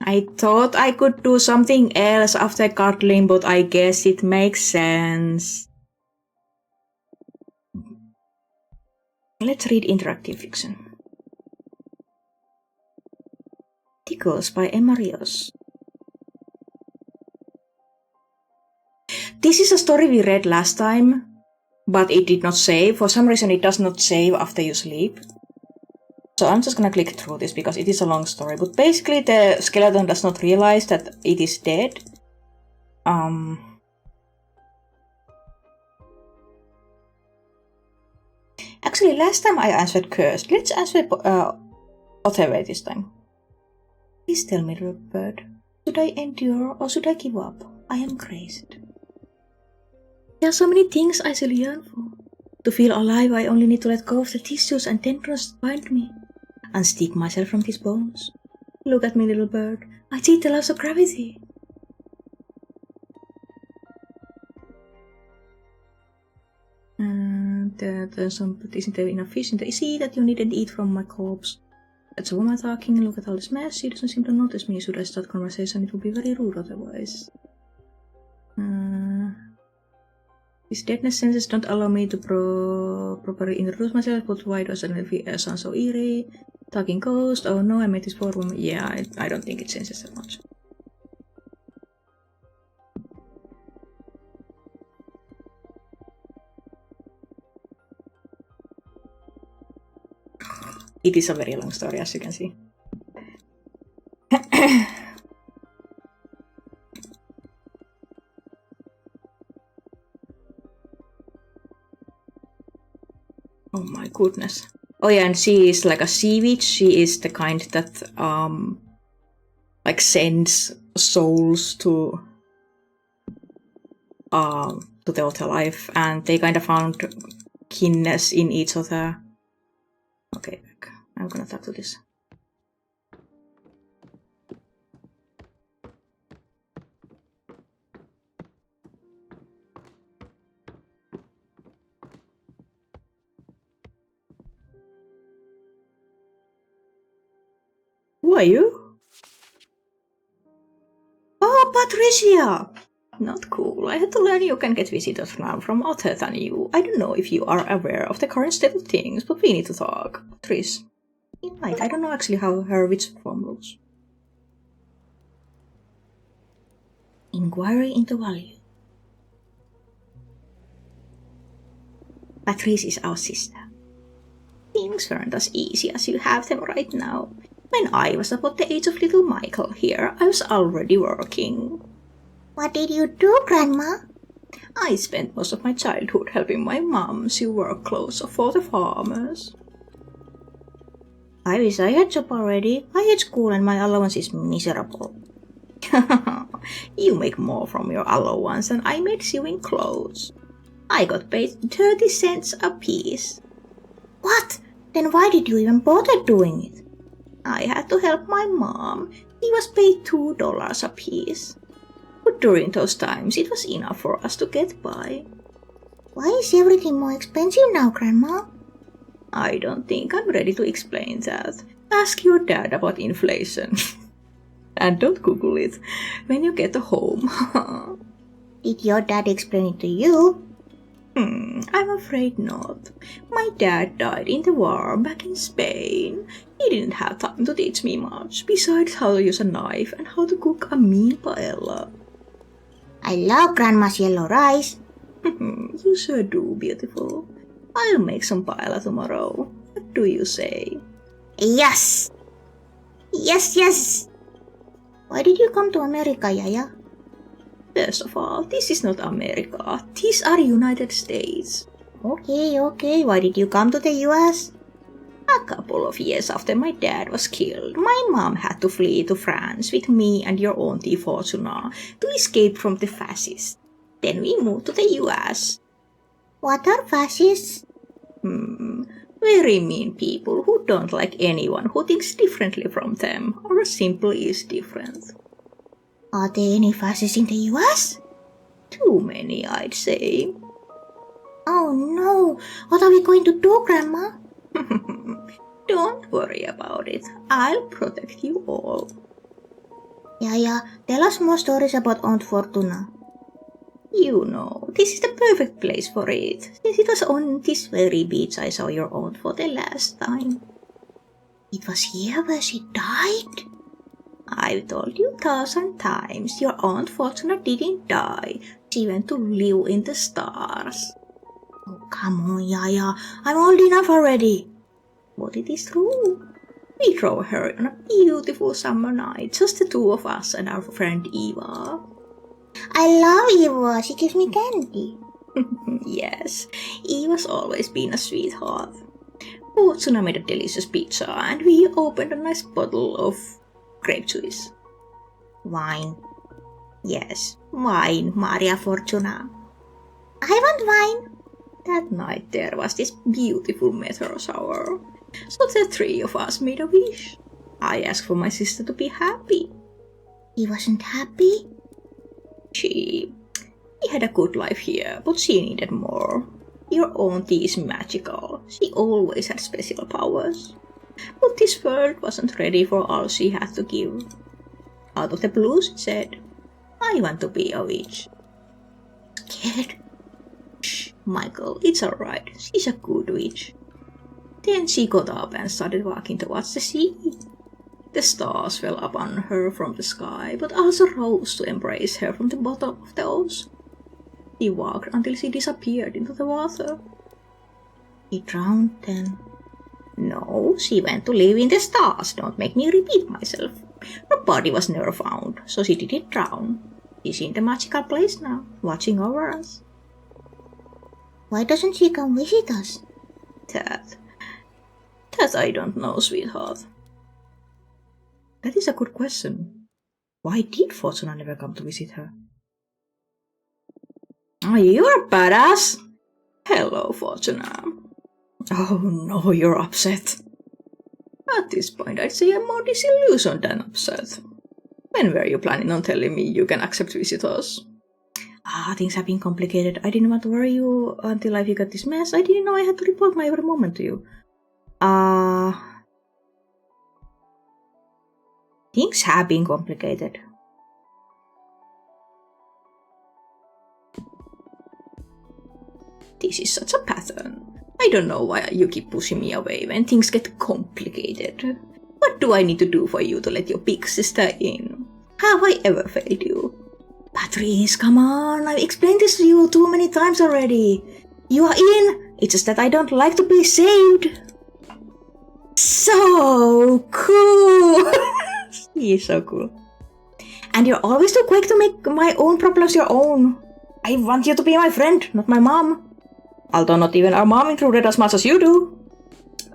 I thought I could do something else after cuddling, but I guess it makes sense. Let's read interactive fiction. Tickles by Emma Rios. This is a story we read last time, but it did not save. For some reason it does not save after you sleep. So I'm just gonna click through this because it is a long story. But basically the skeleton does not realize that it is dead. Actually, last time I answered cursed. Let's answer Otherway this time. Please tell me, little bird. Should I endure or should I give up? I am crazed. There are so many things I still yearn for. To feel alive, I only need to let go of the tissues and tendrils that bind me. Unstick myself from these bones. Look at me, little bird. I cheat the laws of gravity. There's isn't there enough fish in the sea that you needn't eat from my corpse. That's a woman talking. Look at all this mess. She doesn't seem to notice me. Should I start conversation? It would be very rude otherwise. These deadness senses don't allow me to properly introduce myself, but why doesn't it sound so eerie? Talking ghost, oh no, I met this poor woman. Yeah, I don't think it senses that much. It is a very long story, as you can see. Oh my goodness. Oh yeah, and she is like a sea witch. She is the kind that like sends souls to the afterlife, and they kind of found kinness in each other. Okay, I'm gonna talk to this. Who are you? Oh, Patricia! Not cool. I had to learn you can get visitors now from other than you. I don't know if you are aware of the current state of things, but we need to talk. Patrice. Right, I don't know actually how her witch form looks. Inquiry into value. Patrice is our sister. Things weren't as easy as you have them right now. When I was about the age of little Michael here, I was already working. What did you do, Grandma? I spent most of my childhood helping my mom sew work clothes for the farmers. I wish I had job already. I hate school and my allowance is miserable. You make more from your allowance than I made sewing clothes. I got paid 30 cents a piece. What? Then why did you even bother doing it? I had to help my mom. She was paid $2 a piece. But during those times, it was enough for us to get by. Why is everything more expensive now, Grandma? I don't think I'm ready to explain that. Ask your dad about inflation. And don't Google it when you get home. Did your dad explain it to you? I'm afraid not. My dad died in the war back in Spain. He didn't have time to teach me much, besides how to use a knife and how to cook a mean paella. I love Grandma's yellow rice. You sure do, beautiful. I'll make some paella tomorrow. What do you say? Yes! Yes, yes! Why did you come to America, Yaya? First of all, this is not America. These are United States. Okay. Why did you come to the US? A couple of years after my dad was killed, my mom had to flee to France with me and your auntie Fortuna to escape from the fascists. Then we moved to the US. What are fascists? Very mean people who don't like anyone who thinks differently from them or simply is different. Are there any fascists in the US? Too many, I'd say. Oh no! What are we going to do, Grandma? Don't worry about it. I'll protect you all. Yaya, tell us more stories about Aunt Fortuna. You know, this is the perfect place for it, since it was on this very beach I saw your aunt for the last time. It was here where she died? I've told you 1,000 times, your Aunt Fortuna didn't die. She went to live in the stars. Oh, come on, Yaya. I'm old enough already. But it is true. We drove her on a beautiful summer night, just the two of us and our friend Eva. I love Eva. She gives me candy. Yes, Eva's always been a sweetheart. Fortuna made a delicious pizza and we opened a nice bottle of grape juice. Wine. Yes, wine, Maria Fortuna. I want wine. That night there was this beautiful meteor shower. So the three of us made a wish. I asked for my sister to be happy. He wasn't happy? She had a good life here, but she needed more. Your auntie is magical. She always had special powers. But this world wasn't ready for all she had to give. Out of the blue, she said, I want to be a witch. Scared? Shh, Michael, it's alright. She's a good witch. Then she got up and started walking towards the sea. The stars fell upon her from the sky, but also rose to embrace her from the bottom of the ocean. She walked until she disappeared into the water. He drowned then? No, she went to live in the stars. Don't make me repeat myself. Her body was never found, so she didn't drown. She's in the magical place now, watching over us. Why doesn't she come visit us? That I don't know, sweetheart. That is a good question. Why did Fortuna never come to visit her? Oh, you're a badass! Hello, Fortuna. Oh no, you're upset. At this point, I'd say I'm more disillusioned than upset. When were you planning on telling me you can accept visitors? Things have been complicated. I didn't want to worry you until I figured this mess. I didn't know I had to report my every moment to you. Things have been complicated. This is such a pattern. I don't know why you keep pushing me away when things get complicated. What do I need to do for you to let your big sister in? Have I ever failed you? Patrice, come on, I've explained this to you too many times already. You are in, it's just that I don't like to be saved. So cool! He is so cool. And you're always too quick to make my own problems your own. I want you to be my friend, not my mom. Although not even our mom included as much as you do.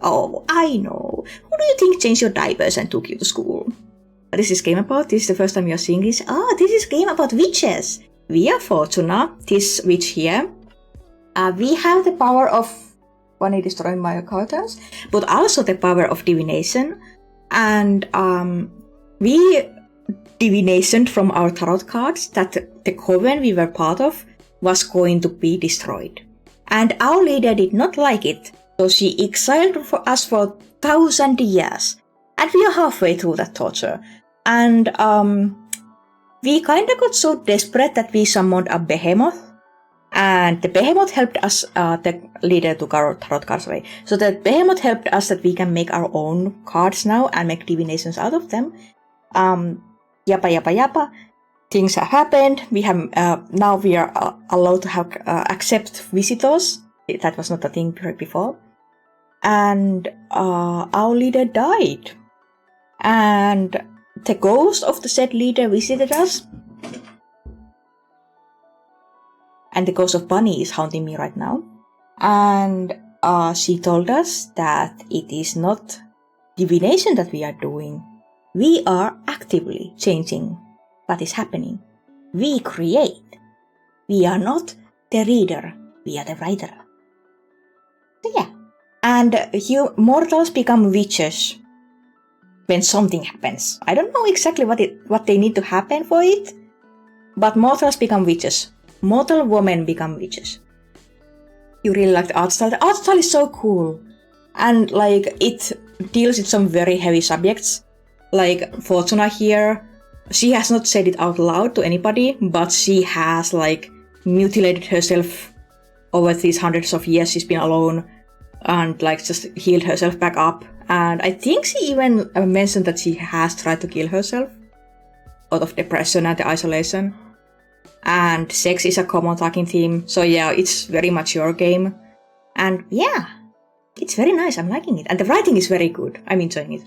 Oh, I know. Who do you think changed your diapers and took you to school? What is this game about? This is the first time you're seeing this. Oh, this is a game about witches. We are Fortuna, this witch here. We have the power of when it destroying my cartels, but also the power of divination. And we divination from our tarot cards that the coven we were part of was going to be destroyed. And our leader did not like it, so she exiled us for 1,000 years. And we are halfway through that torture. And we kinda got so desperate that we summoned a behemoth. And the behemoth helped us, the leader took our tarot cards away. So the behemoth helped us that we can make our own cards now and make divinations out of them. Yappa. Things have happened. We have now we are allowed to have accept visitors. That was not a thing before. And our leader died. And the ghost of the said leader visited us. And the ghost of Bunny is haunting me right now. And she told us that it is not divination that we are doing. We are actively changing what is happening. We create. We are not the reader. We are the writer. So yeah. And you mortals become witches when something happens. I don't know exactly what they need to happen for it. But mortals become witches. Mortal women become witches. You really like the art style. The art style is so cool. And like it deals with some very heavy subjects. Like Fortuna here, she has not said it out loud to anybody, but she has like mutilated herself over these hundreds of years she's been alone and like just healed herself back up. And I think she even mentioned that she has tried to kill herself out of depression and the isolation. And sex is a common talking theme, so yeah, it's very much your game. And yeah, it's very nice, I'm liking it. And the writing is very good, I'm enjoying it.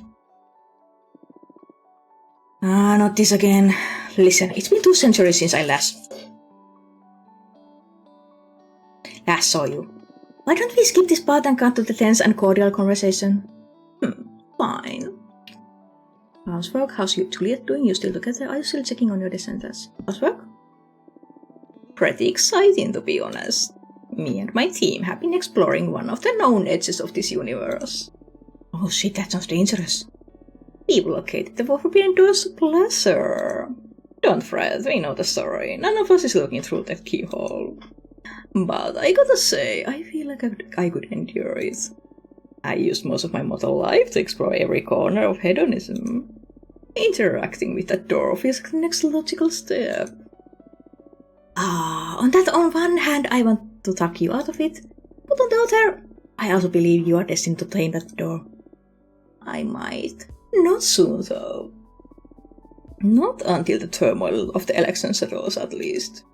Not this again. Listen, it's been 2 centuries since I last saw you. Why don't we skip this part and cut to the tense and cordial conversation? Fine. Housework? How's Juliet doing? You still together? Are you still checking on your descendants? Housework? Pretty exciting, to be honest. Me and my team have been exploring one of the known edges of this universe. Oh shit, that sounds dangerous. We've located the forbidden doors to pleasure. Don't fret, we know the story. None of us is looking through that keyhole. But I gotta say, I feel like I could endure it. I used most of my mortal life to explore every corner of hedonism. Interacting with that door feels like the next logical step. On one hand, I want to tuck you out of it, but on the other, I also believe you are destined to tame that door. I might. Not soon, though. Not until the turmoil of the election settles, at least.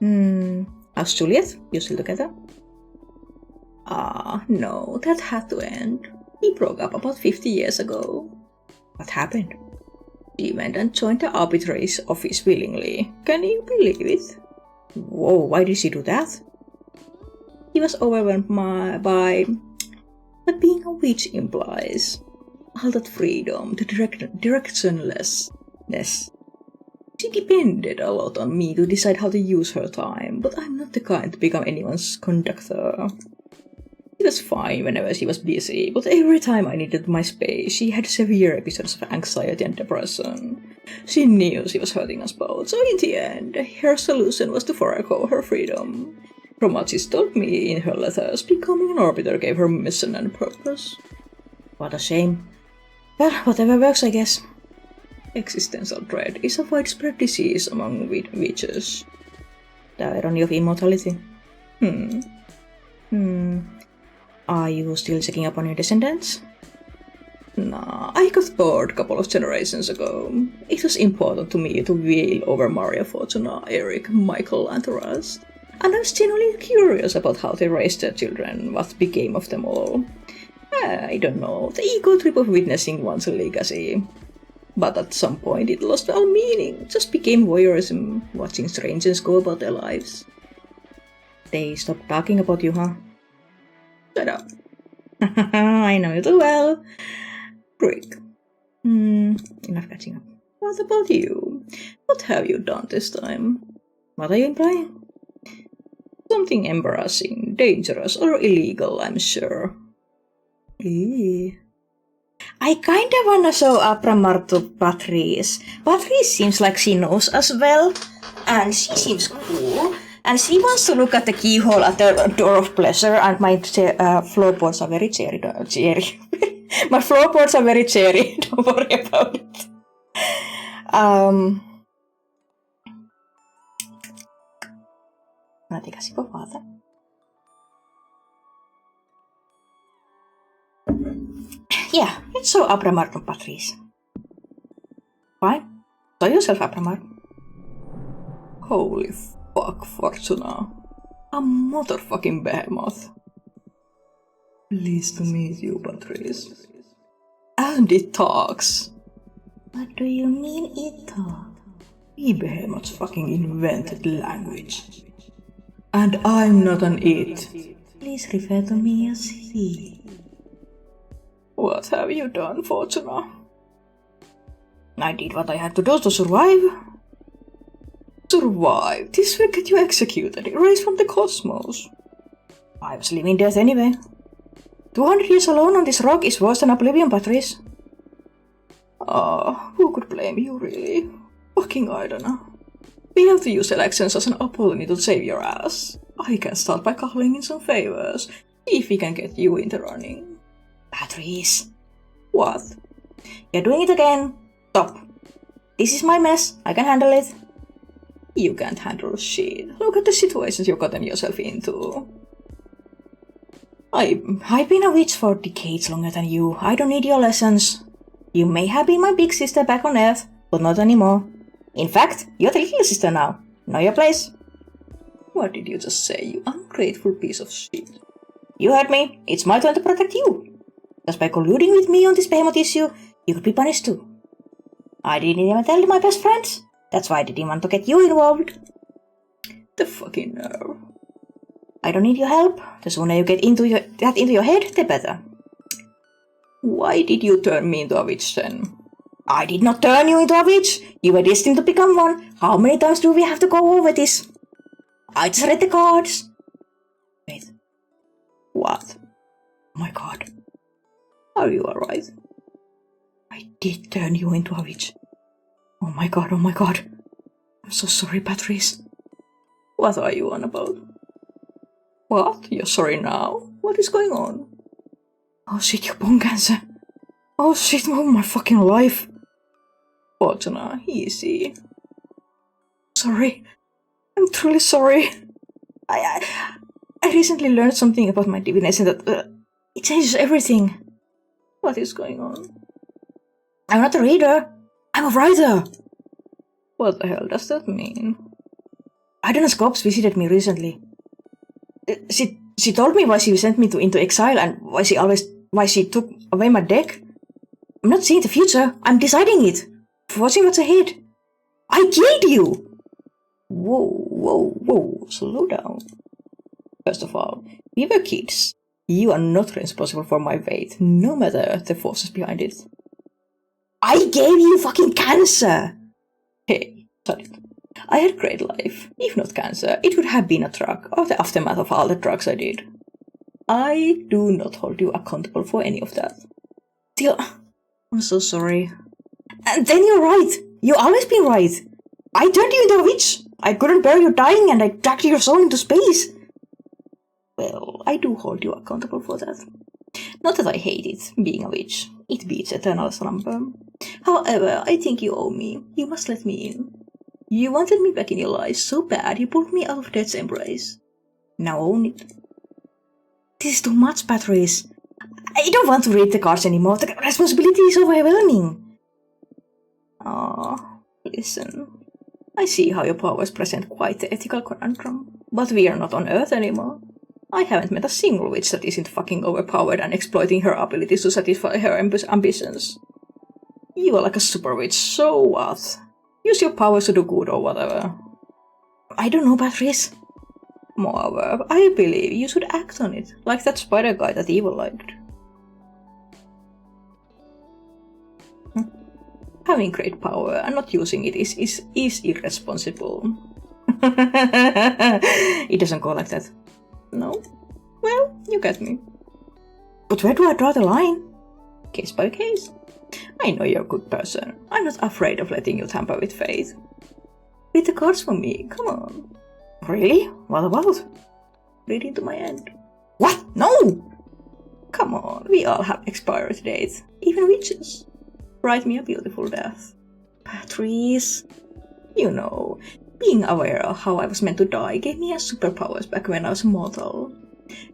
How's Juliet? You still together? No, that had to end. We broke up about 50 years ago. What happened? She went and joined the arbitrary's office willingly. Can you believe it? Whoa, why did she do that? She was overwhelmed by what being a witch implies. All that freedom, the directionlessness. She depended a lot on me to decide how to use her time, but I'm not the kind to become anyone's conductor. It was fine whenever she was busy, but every time I needed my space, she had severe episodes of anxiety and depression. She knew she was hurting us both, so in the end, her solution was to forego her freedom. From what she's told me in her letters, becoming an arbiter gave her mission and purpose. What a shame. Well, whatever works, I guess. Existential dread is a widespread disease among witches. The irony of immortality. Are you still checking up on your descendants? Nah, I got bored a couple of generations ago. It was important to me to wail over Maria Fortuna, Eric, Michael, and the rest. And I was genuinely curious about how they raised their children, what became of them all. I don't know, the ego trip of witnessing one's legacy. But at some point it lost all meaning, just became voyeurism, watching strangers go about their lives. They stopped talking about you, huh? Shut up. I know you too well. Rick. Enough catching up. What about you? What have you done this time? What are you implying? Something embarrassing, dangerous, or illegal, I'm sure. I kinda wanna show Abramar to Patrice. Patrice seems like she knows us well, and she seems cool, and she wants to look at the keyhole at the door of pleasure, and my floorboards are very cherry. My floorboards are very cherry, don't worry about it. Nanti kasih pepatah. Yeah, it's so Abramar and Patrice. Fine. Show yourself, Abramar. Holy fuck, Fortuna. A motherfucking behemoth. Pleased to meet you, Patrice. And it talks. What do you mean it talks? We behemoths fucking invented language. And I'm not an it. Please refer to me as he. What have you done, Fortuna? I did what I had to do to survive. Survive? This will get you executed, erased from the cosmos. I was living death anyway. 200 years alone on this rock is worse than oblivion, Patrice. Who could blame you, really? Fucking I don't know. We have to use elections as an opportunity to save your ass. I can start by calling in some favors. See if we can get you in the running. Patrice. What? You're doing it again. Stop. This is my mess. I can handle it. You can't handle shit. Look at the situations you've gotten yourself into. I've been a witch for decades longer than you. I don't need your lessons. You may have been my big sister back on Earth, but not anymore. In fact, you're the little sister now. Know your place. What did you just say, you ungrateful piece of shit? You heard me. It's my turn to protect you. Just by colluding with me on this behemoth issue, you could be punished too. I didn't even tell my best friends. That's why I didn't want to get you involved. The fucking nerve. I don't need your help. The sooner you get into your head, the better. Why did you turn me into a witch then? I did not turn you into a witch. You were destined to become one. How many times do we have to go over this? I just read the cards. Wait. What? Oh my god. Are you alright? I did turn you into a witch. Oh my god, oh my god. I'm so sorry, Patrice. What are you on about? What? You're sorry now? What is going on? Oh shit, you're bone cancer. Oh shit, oh my fucking life. Fortuna, easy. Sorry. I'm truly sorry. I recently learned something about my divination that it changes everything. What is going on? I'm not a reader. I'm a writer. What the hell does that mean? Idona Scopes visited me recently. She told me why she sent me into exile and why she took away my deck. I'm not seeing the future. I'm deciding it. Watching what's ahead. I killed you. Whoa. Slow down. First of all, we were kids. You are not responsible for my fate, no matter the forces behind it. I gave you fucking cancer! Hey, shut it. I had great life. If not cancer, it would have been a drug, or the aftermath of all the drugs I did. I do not hold you accountable for any of that. Still, I'm so sorry. And then you're right. You've always been right. I turned you into a witch. I couldn't bear you dying and I dragged your soul into space. Well, I do hold you accountable for that. Not that I hate it, being a witch. It beats eternal slumber. However, I think you owe me. You must let me in. You wanted me back in your life so bad you pulled me out of death's embrace. Now own it. This is too much, Patrice. I don't want to read the cards anymore. The responsibility is overwhelming. Listen. I see how your powers present quite the ethical conundrum. But we are not on Earth anymore. I haven't met a single witch that isn't fucking overpowered and exploiting her abilities to satisfy her ambitions. You are like a super witch, so what? Use your powers to do good or whatever. I don't know, Patrice. Moreover, I believe you should act on it, like that spider guy that Evil liked. Having great power and not using it is irresponsible. It doesn't go like that. No? Well, you get me. But where do I draw the line? Case by case. I know you're a good person. I'm not afraid of letting you tamper with fate. Read the cards for me, come on. Really? What about? Read into my end. What? No! Come on, we all have expiry dates, even witches. Write me a beautiful death. Patrice. You know, being aware of how I was meant to die gave me a superpowers back when I was mortal.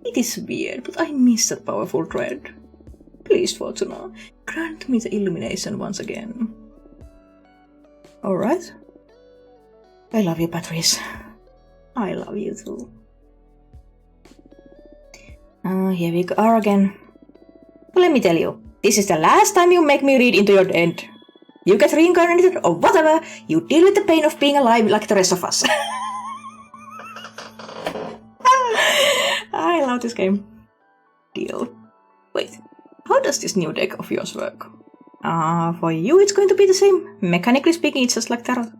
It is weird, but I miss that powerful dread. Please, Fortuna, grant me the illumination once again. Alright. I love you, Patrice. I love you too. Here we are again. But let me tell you, this is the last time you make me read into your end. You get reincarnated or whatever, you deal with the pain of being alive like the rest of us. I love this game. Deal. Wait, how does this new deck of yours work? For you it's going to be the same. Mechanically speaking, it's just like tarot.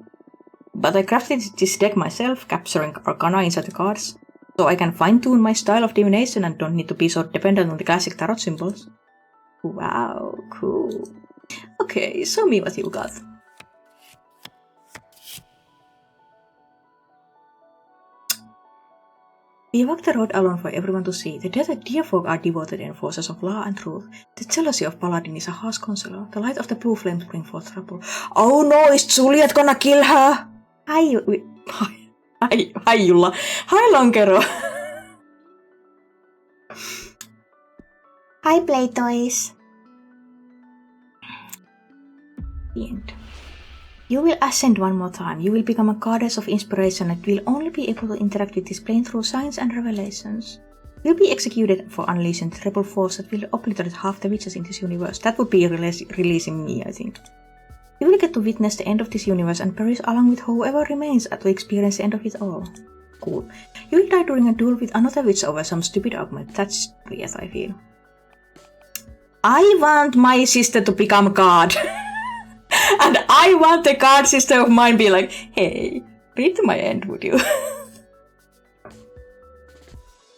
But I crafted this deck myself, capturing arcana inside the cards, so I can fine-tune my style of divination and don't need to be so dependent on the classic tarot symbols. Wow, cool. Okay, show me what you got. We walk the road alone for everyone to see. The dear folk are devoted enforcers of law and truth. The jealousy of Paladin is a harsh counselor. The light of the blue flames bring forth trouble. Oh no, is Juliet gonna kill her? Hi, Julla. Hi, Lonkero. Hi, Play Toys. The end. You will ascend one more time. You will become a goddess of inspiration and will only be able to interact with this plane through signs and revelations. You will be executed for unleashing the rebel force that will obliterate half the witches in this universe. That would be releasing me, I think. You will get to witness the end of this universe and perish along with whoever remains to experience the end of it all. Cool. You will die during a duel with another witch over some stupid argument. That's weird, I feel. I want my sister to become a god. And I want the god sister of mine be like, hey, read to my end, would you?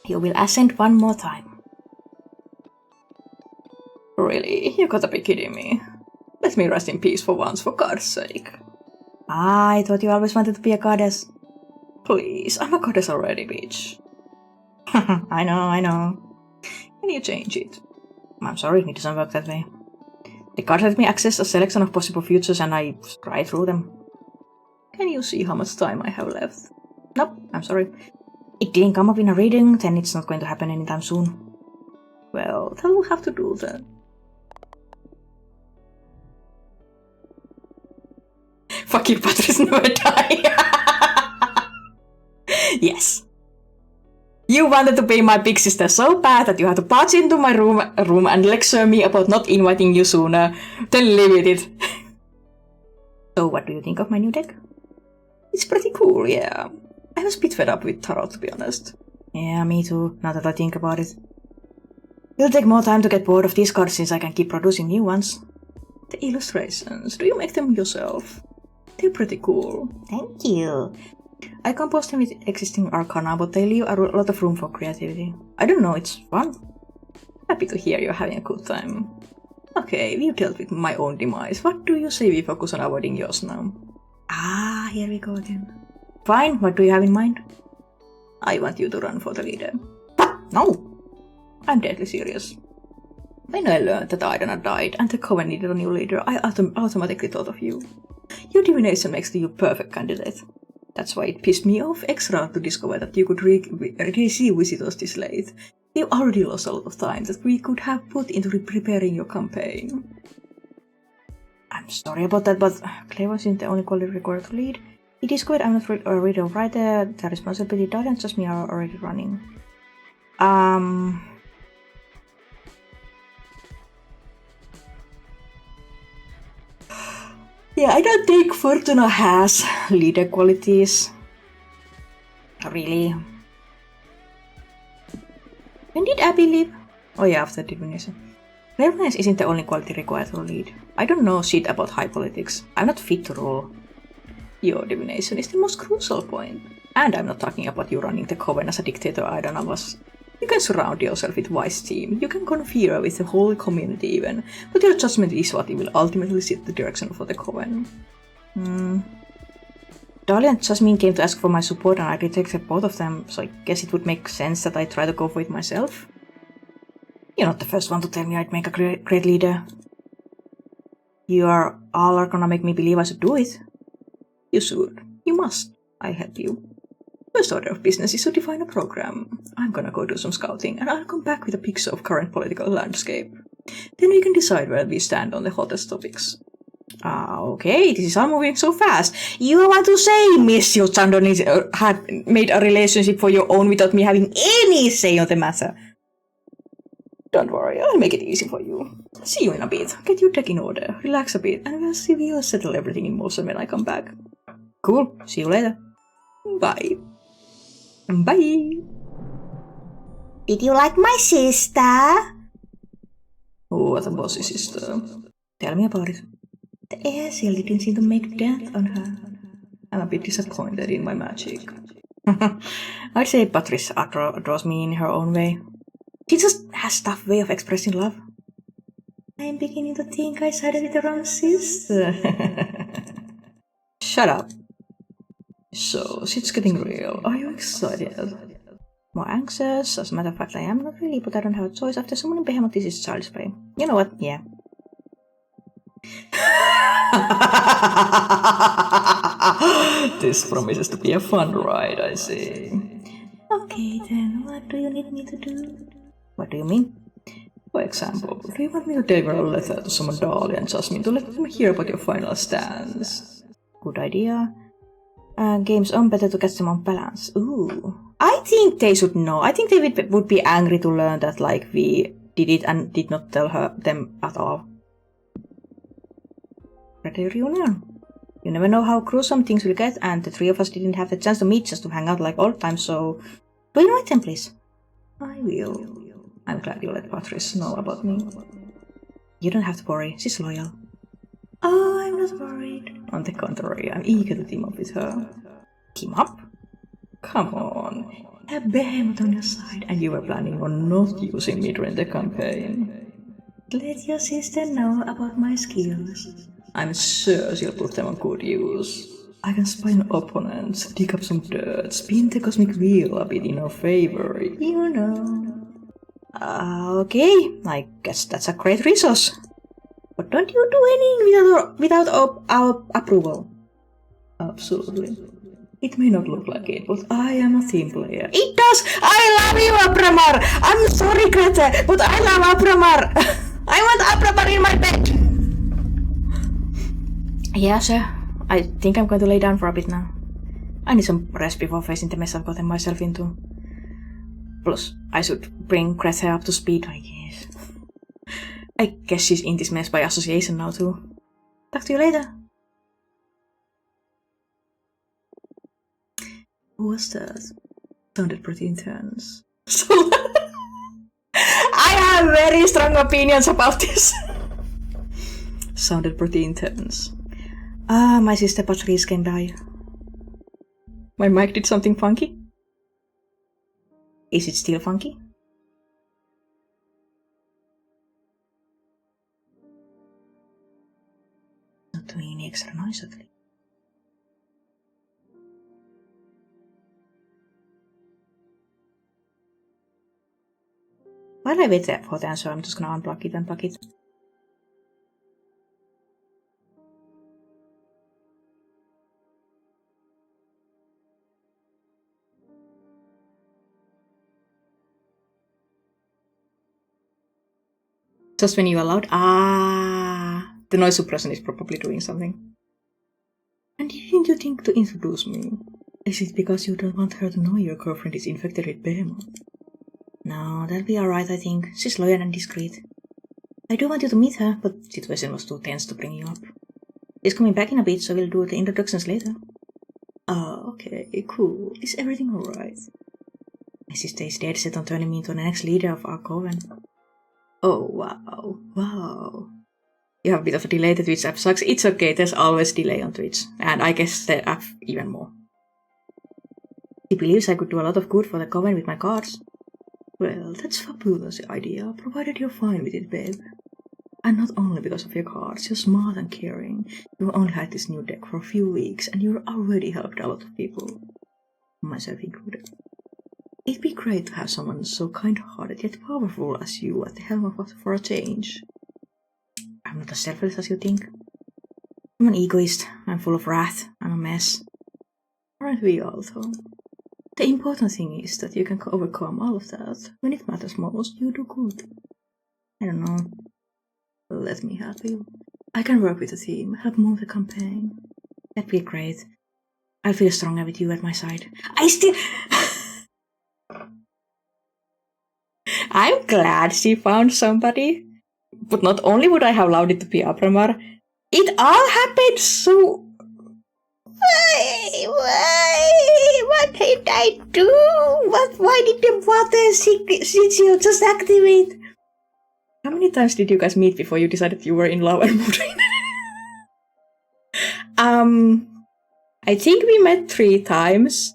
You will ascend one more time. Really? You gotta be kidding me. Let me rest in peace for once, for God's sake. I thought you always wanted to be a goddess. Please, I'm a goddess already, bitch. I know. Can you change it? I'm sorry, it doesn't work that way. The cards let me access a selection of possible futures and I scry through them. Can you see how much time I have left? Nope, I'm sorry. It didn't come up in a reading, then it's not going to happen anytime soon. Well, that will have to do then. Fuck you, Patrice, never die. Yes. You wanted to be my big sister so bad that you had to barge into my room and lecture me about not inviting you sooner. Then live with it. So what do you think of my new deck? It's pretty cool, yeah. I was a bit fed up with tarot, to be honest. Yeah, me too, now that I think about it. It'll take more time to get bored of these cards since I can keep producing new ones. The illustrations, do you make them yourself? They're pretty cool. Thank you. I composed them with existing arcana, but they leave a lot of room for creativity. I don't know, it's fun. Happy to hear you're having a good time. Okay, we've dealt with my own demise. What do you say we focus on avoiding yours now? Ah, here we go then. Fine, what do you have in mind? I want you to run for the leader. What? No! I'm deadly serious. When I learned that Idana died and the Coven needed a new leader, I automatically thought of you. Your divination makes you a perfect candidate. That's why it pissed me off extra to discover that you could receive visitors this late. You already lost a lot of time that we could have put into preparing your campaign. I'm sorry about that, but Clever isn't the only quality required to lead. It is good I'm not a reader or writer. The responsibility doesn't just me are already running. Yeah, I don't think Fortuna has leader qualities. Really. When did Abby leave? Oh yeah, after divination. Cleverness isn't the only quality required to lead. I don't know shit about high politics. I'm not fit to rule. Your divination is the most crucial point. And I'm not talking about you running the coven as a dictator either of us. You can surround yourself with a wise team, you can confer with the whole community even, but your judgment is what will ultimately set the direction for the coven. Dahlia and Jasmine came to ask for my support and I rejected both of them, so I guess it would make sense that I try to go for it myself. You're not the first one to tell me I'd make a great leader. You all are gonna make me believe I should do it. You should. You must. I help you. First order of business is to define a program. I'm gonna go do some scouting and I'll come back with a picture of current political landscape. Then we can decide where we stand on the hottest topics. Okay, this is all moving so fast. You want to say Miss Chandon had made a relationship for your own without me having any say on the matter? Don't worry, I'll make it easy for you. See you in a bit. Get your deck in order, relax a bit, and we'll settle everything in motion when I come back. Cool, see you later. Bye. Bye. Did you like my sister? What a bossy sister. Tell me about it. The air seal didn't seem to make dent on her. I'm a bit disappointed in my magic. I'd say Patrice draws me in her own way. She just has a tough way of expressing love. I'm beginning to think I sided with the wrong sister. Shut up. So, shit's getting real. Are you excited? More anxious? As a matter of fact, I am not really, but I don't have a choice. After summoning Behemoth, this is child's play. You know what? Yeah. This promises to be a fun ride, I see. Okay, then what do you need me to do? What do you mean? For example, do you want me to deliver a letter to summon Dahlia and Jasmine to let them hear about your final stance? Good idea. Game's on, better to catch them on balance. Ooh. I think they should know. I think they would be angry to learn that, like, we did it and did not tell them at all. Birthday reunion. You never know how gruesome things will get, and the three of us didn't have the chance to meet just to hang out like old times, so do invite them, please. I will. I'm glad you let Patrice know about me. You don't have to worry, she's loyal. Oh, I'm not worried. On the contrary, I'm eager to team up with her. Team up? Come on. A Behemoth on your side, and you were planning on not using me during the campaign. Let your sister know about my skills. I'm sure she'll put them on good use. I can spy on opponents, dig up some dirt, spin the cosmic wheel a bit in our favor, you know. Okay, I guess that's a great resource. But don't you do anything without our approval? Absolutely. It may not look like it, but I am a team player. It does! I love you, Abramar! I'm sorry, Greta, but I love Abramar! I want Abramar in my bed! Yeah, sir. I think I'm going to lay down for a bit now. I need some rest before facing the mess I've gotten myself into. Plus, I should bring Greta up to speed, I guess. I guess she's in this mess by association now too. Talk to you later. Who was that? Sounded pretty intense. I have very strong opinions about this. Sounded pretty intense. My sister Patrice can die. My mic did something funky? Is it still funky? Not doing any extra noise at least. While I wait for the answer, I'm just gonna unplug it and plug it. Just when you allowed? The noise suppression is probably doing something. And didn't you think to introduce me? Is it because you don't want her to know your girlfriend is infected with Behemoth? No, that'll be alright, I think. She's loyal and discreet. I do want you to meet her, but the situation was too tense to bring you up. She's coming back in a bit, so we'll do the introductions later. Okay, cool. Is everything alright? My sister is dead set on turning me into the next leader of our coven. Oh, wow. Wow. You have a bit of a delay. The Twitch app sucks. It's okay. There's always delay on Twitch. And I guess the app even more. He believes I could do a lot of good for the Coven with my cards. Well, that's a fabulous idea, provided you're fine with it, babe. And not only because of your cards, you're smart and caring. You've only had this new deck for a few weeks, and you've already helped a lot of people. Myself included. It'd be great to have someone so kind-hearted yet powerful as you at the helm of us for a change. I'm not as selfless as you think. I'm an egoist. I'm full of wrath. I'm a mess. Aren't we all, though? The important thing is that you can overcome all of that. When it matters most, you do good. I don't know. Let me help you. I can work with the team, help move the campaign. That'd be great. I feel stronger with you at my side. I'm glad she found somebody. But not only would I have allowed it to be Abramar, it all happened so... Why? What did I do? Why did the water sigil just activate? How many times did you guys meet before you decided you were in love and moved in? I think we met 3 times.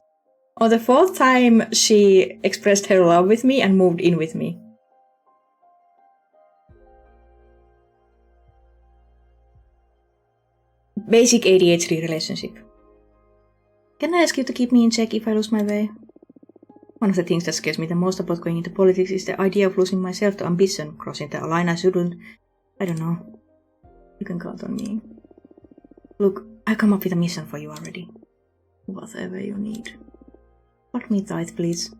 On the 4th time, she expressed her love with me and moved in with me. Basic ADHD relationship. Can I ask you to keep me in check if I lose my way? One of the things that scares me the most about going into politics is the idea of losing myself to ambition, crossing the line I shouldn't. I don't know. You can count on me. Look, I come up with a mission for you already. Whatever you need. Hold me tight, please.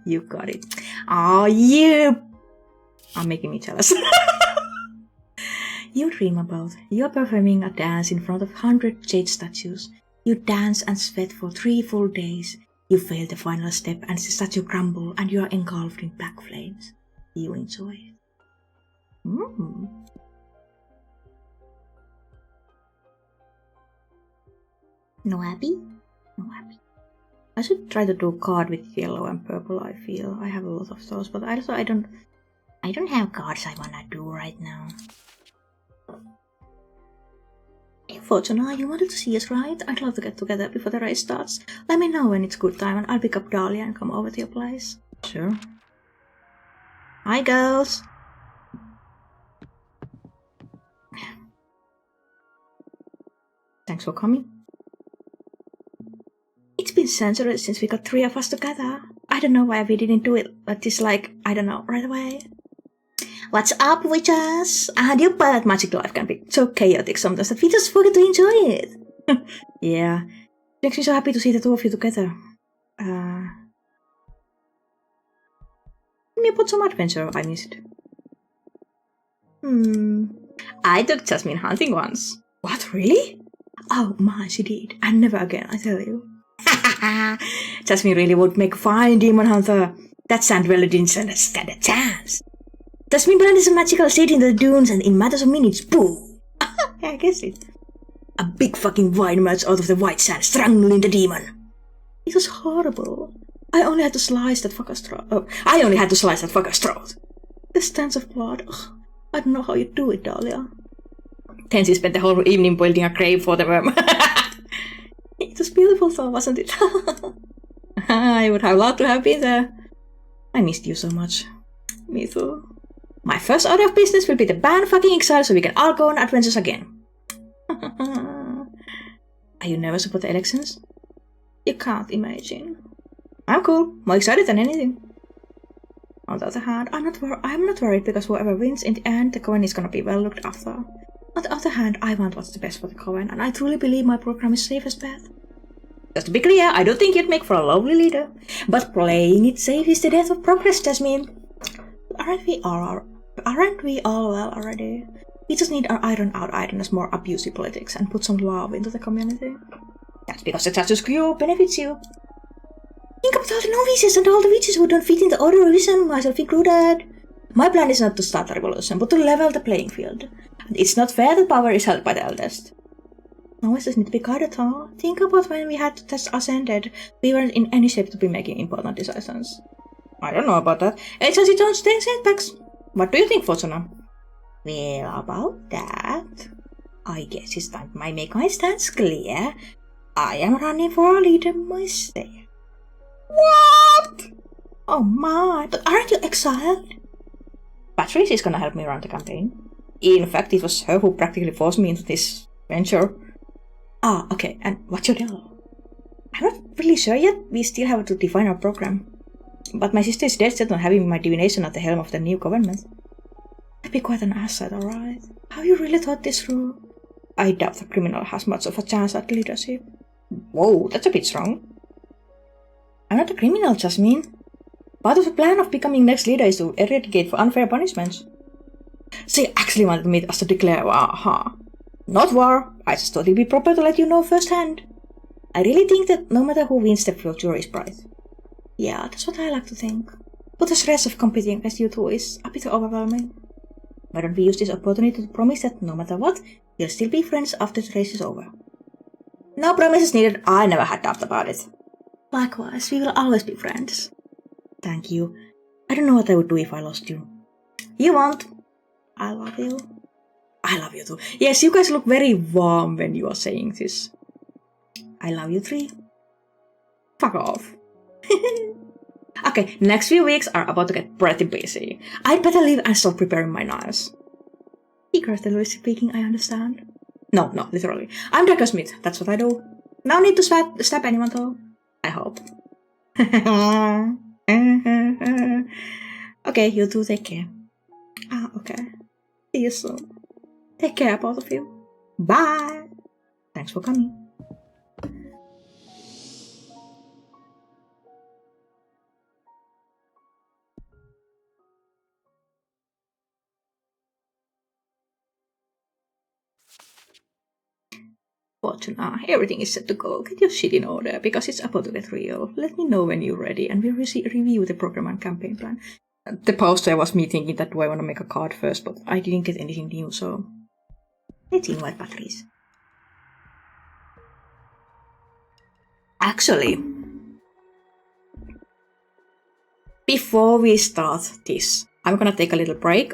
You got it. Oh, you! I'm making me jealous. You dream about. You're performing a dance in front of 100 jade statues. You dance and sweat for 3 full days. You fail the final step and the statue crumble and you are engulfed in black flames. You enjoy it. No happy? No happy. I should try to do a card with yellow and purple, I feel. I have a lot of those, but also I don't have cards I wanna do right now. Hey Fortuna, you wanted to see us, right? I'd love to get together before the race starts. Let me know when it's good time and I'll pick up Dahlia and come over to your place. Sure. Hi, girls. Thanks for coming. It's been centuries since we got 3 of us together. I don't know why we didn't do it, but it's like, I don't know, right away. What's up, witches? And your bad magic life can be so chaotic sometimes that we just forget to enjoy it. Yeah, it makes me so happy to see the 2 of you together. Let me put some adventure I missed. I took Jasmine hunting once. What, really? Oh man, she did. And never again, I tell you. Jasmine really would make a fine demon hunter. That Sandwell didn't stand a chance. Jasmine blended a magical state in the dunes and in matters of minutes, boom! Yeah, I guess it. A big fucking vine emerged out of the white sand, strangling the demon. It was horrible. I only had to slice that fucker's throat. The stench of blood. Ugh, I don't know how you do it, Dahlia. Then she spent the whole evening building a grave for the worm. It was beautiful though, wasn't it? I would have loved to have been there. I missed you so much. Me too. My first order of business will be the ban fucking exile so we can all go on adventures again. Are you nervous about the elections? You can't imagine. I'm cool, more excited than anything. On the other hand, I'm not worried because whoever wins in the end, the Coven is gonna be well looked after. On the other hand, I want what's the best for the Coven, and I truly believe my program is safest bet. Just to be clear, I don't think you'd make for a lovely leader, but playing it safe is the death of progress, Jasmine. Aren't we all well already? We just need to iron out Ireland's more abusive politics and put some love into the community. That's because the status quo benefits you. Think about all the novices and all the witches who don't fit in the order revision, myself included. My plan is not to start a revolution, but to level the playing field. And it's not fair that power is held by the eldest. Novices need to be guided, huh? Think about when we had to test Ascended. We weren't in any shape to be making important decisions. I don't know about that. Agency don't stay setbacks. What do you think, Fortuna? Well, about that, I guess it's time I make my stance clear. I am running for a leader myself. What? Oh my, but aren't you exiled? Patrice is gonna help me run the campaign. In fact, it was her who practically forced me into this venture. Ah, okay, and what's your deal? I'm not really sure yet, we still have to define our program. But my sister is dead set on having my divination at the helm of the new government. That'd be quite an asset, alright. Have you really thought this through? I doubt the criminal has much of a chance at leadership. Whoa, that's a bit strong. I'm not a criminal, Jasmine. Part of the plan of becoming next leader is to eradicate for unfair punishments. She actually wanted me us to declare war, huh? Not war, I just thought it'd be proper to let you know firsthand. I really think that no matter who wins, the future is bright. Yeah, that's what I like to think. But the stress of competing against you two is a bit overwhelming. Why don't we use this opportunity to promise that no matter what, we'll still be friends after the race is over? No promises needed, I never had doubt about it. Likewise, we will always be friends. Thank you. I don't know what I would do if I lost you. You won't. I love you. I love you too. Yes, you guys look very warm when you are saying this. I love you 3. Fuck off. Okay, next few weeks are about to get pretty busy. I'd better leave and start preparing my knives. Figuratively speaking, I understand. No, literally. I'm Draco Smith, that's what I do. No need to stab anyone though. I hope. Okay, you two take care. Ah, okay. See you soon. Take care, both of you. Bye. Thanks for coming. Fortuna, everything is set to go. Get your shit in order, because it's about to get real. Let me know when you're ready, and we'll review the program and campaign plan. The poster was me thinking that do I want to make a card first, but I didn't get anything new, so... Let's invite Patrice. Actually, before we start this, I'm gonna take a little break.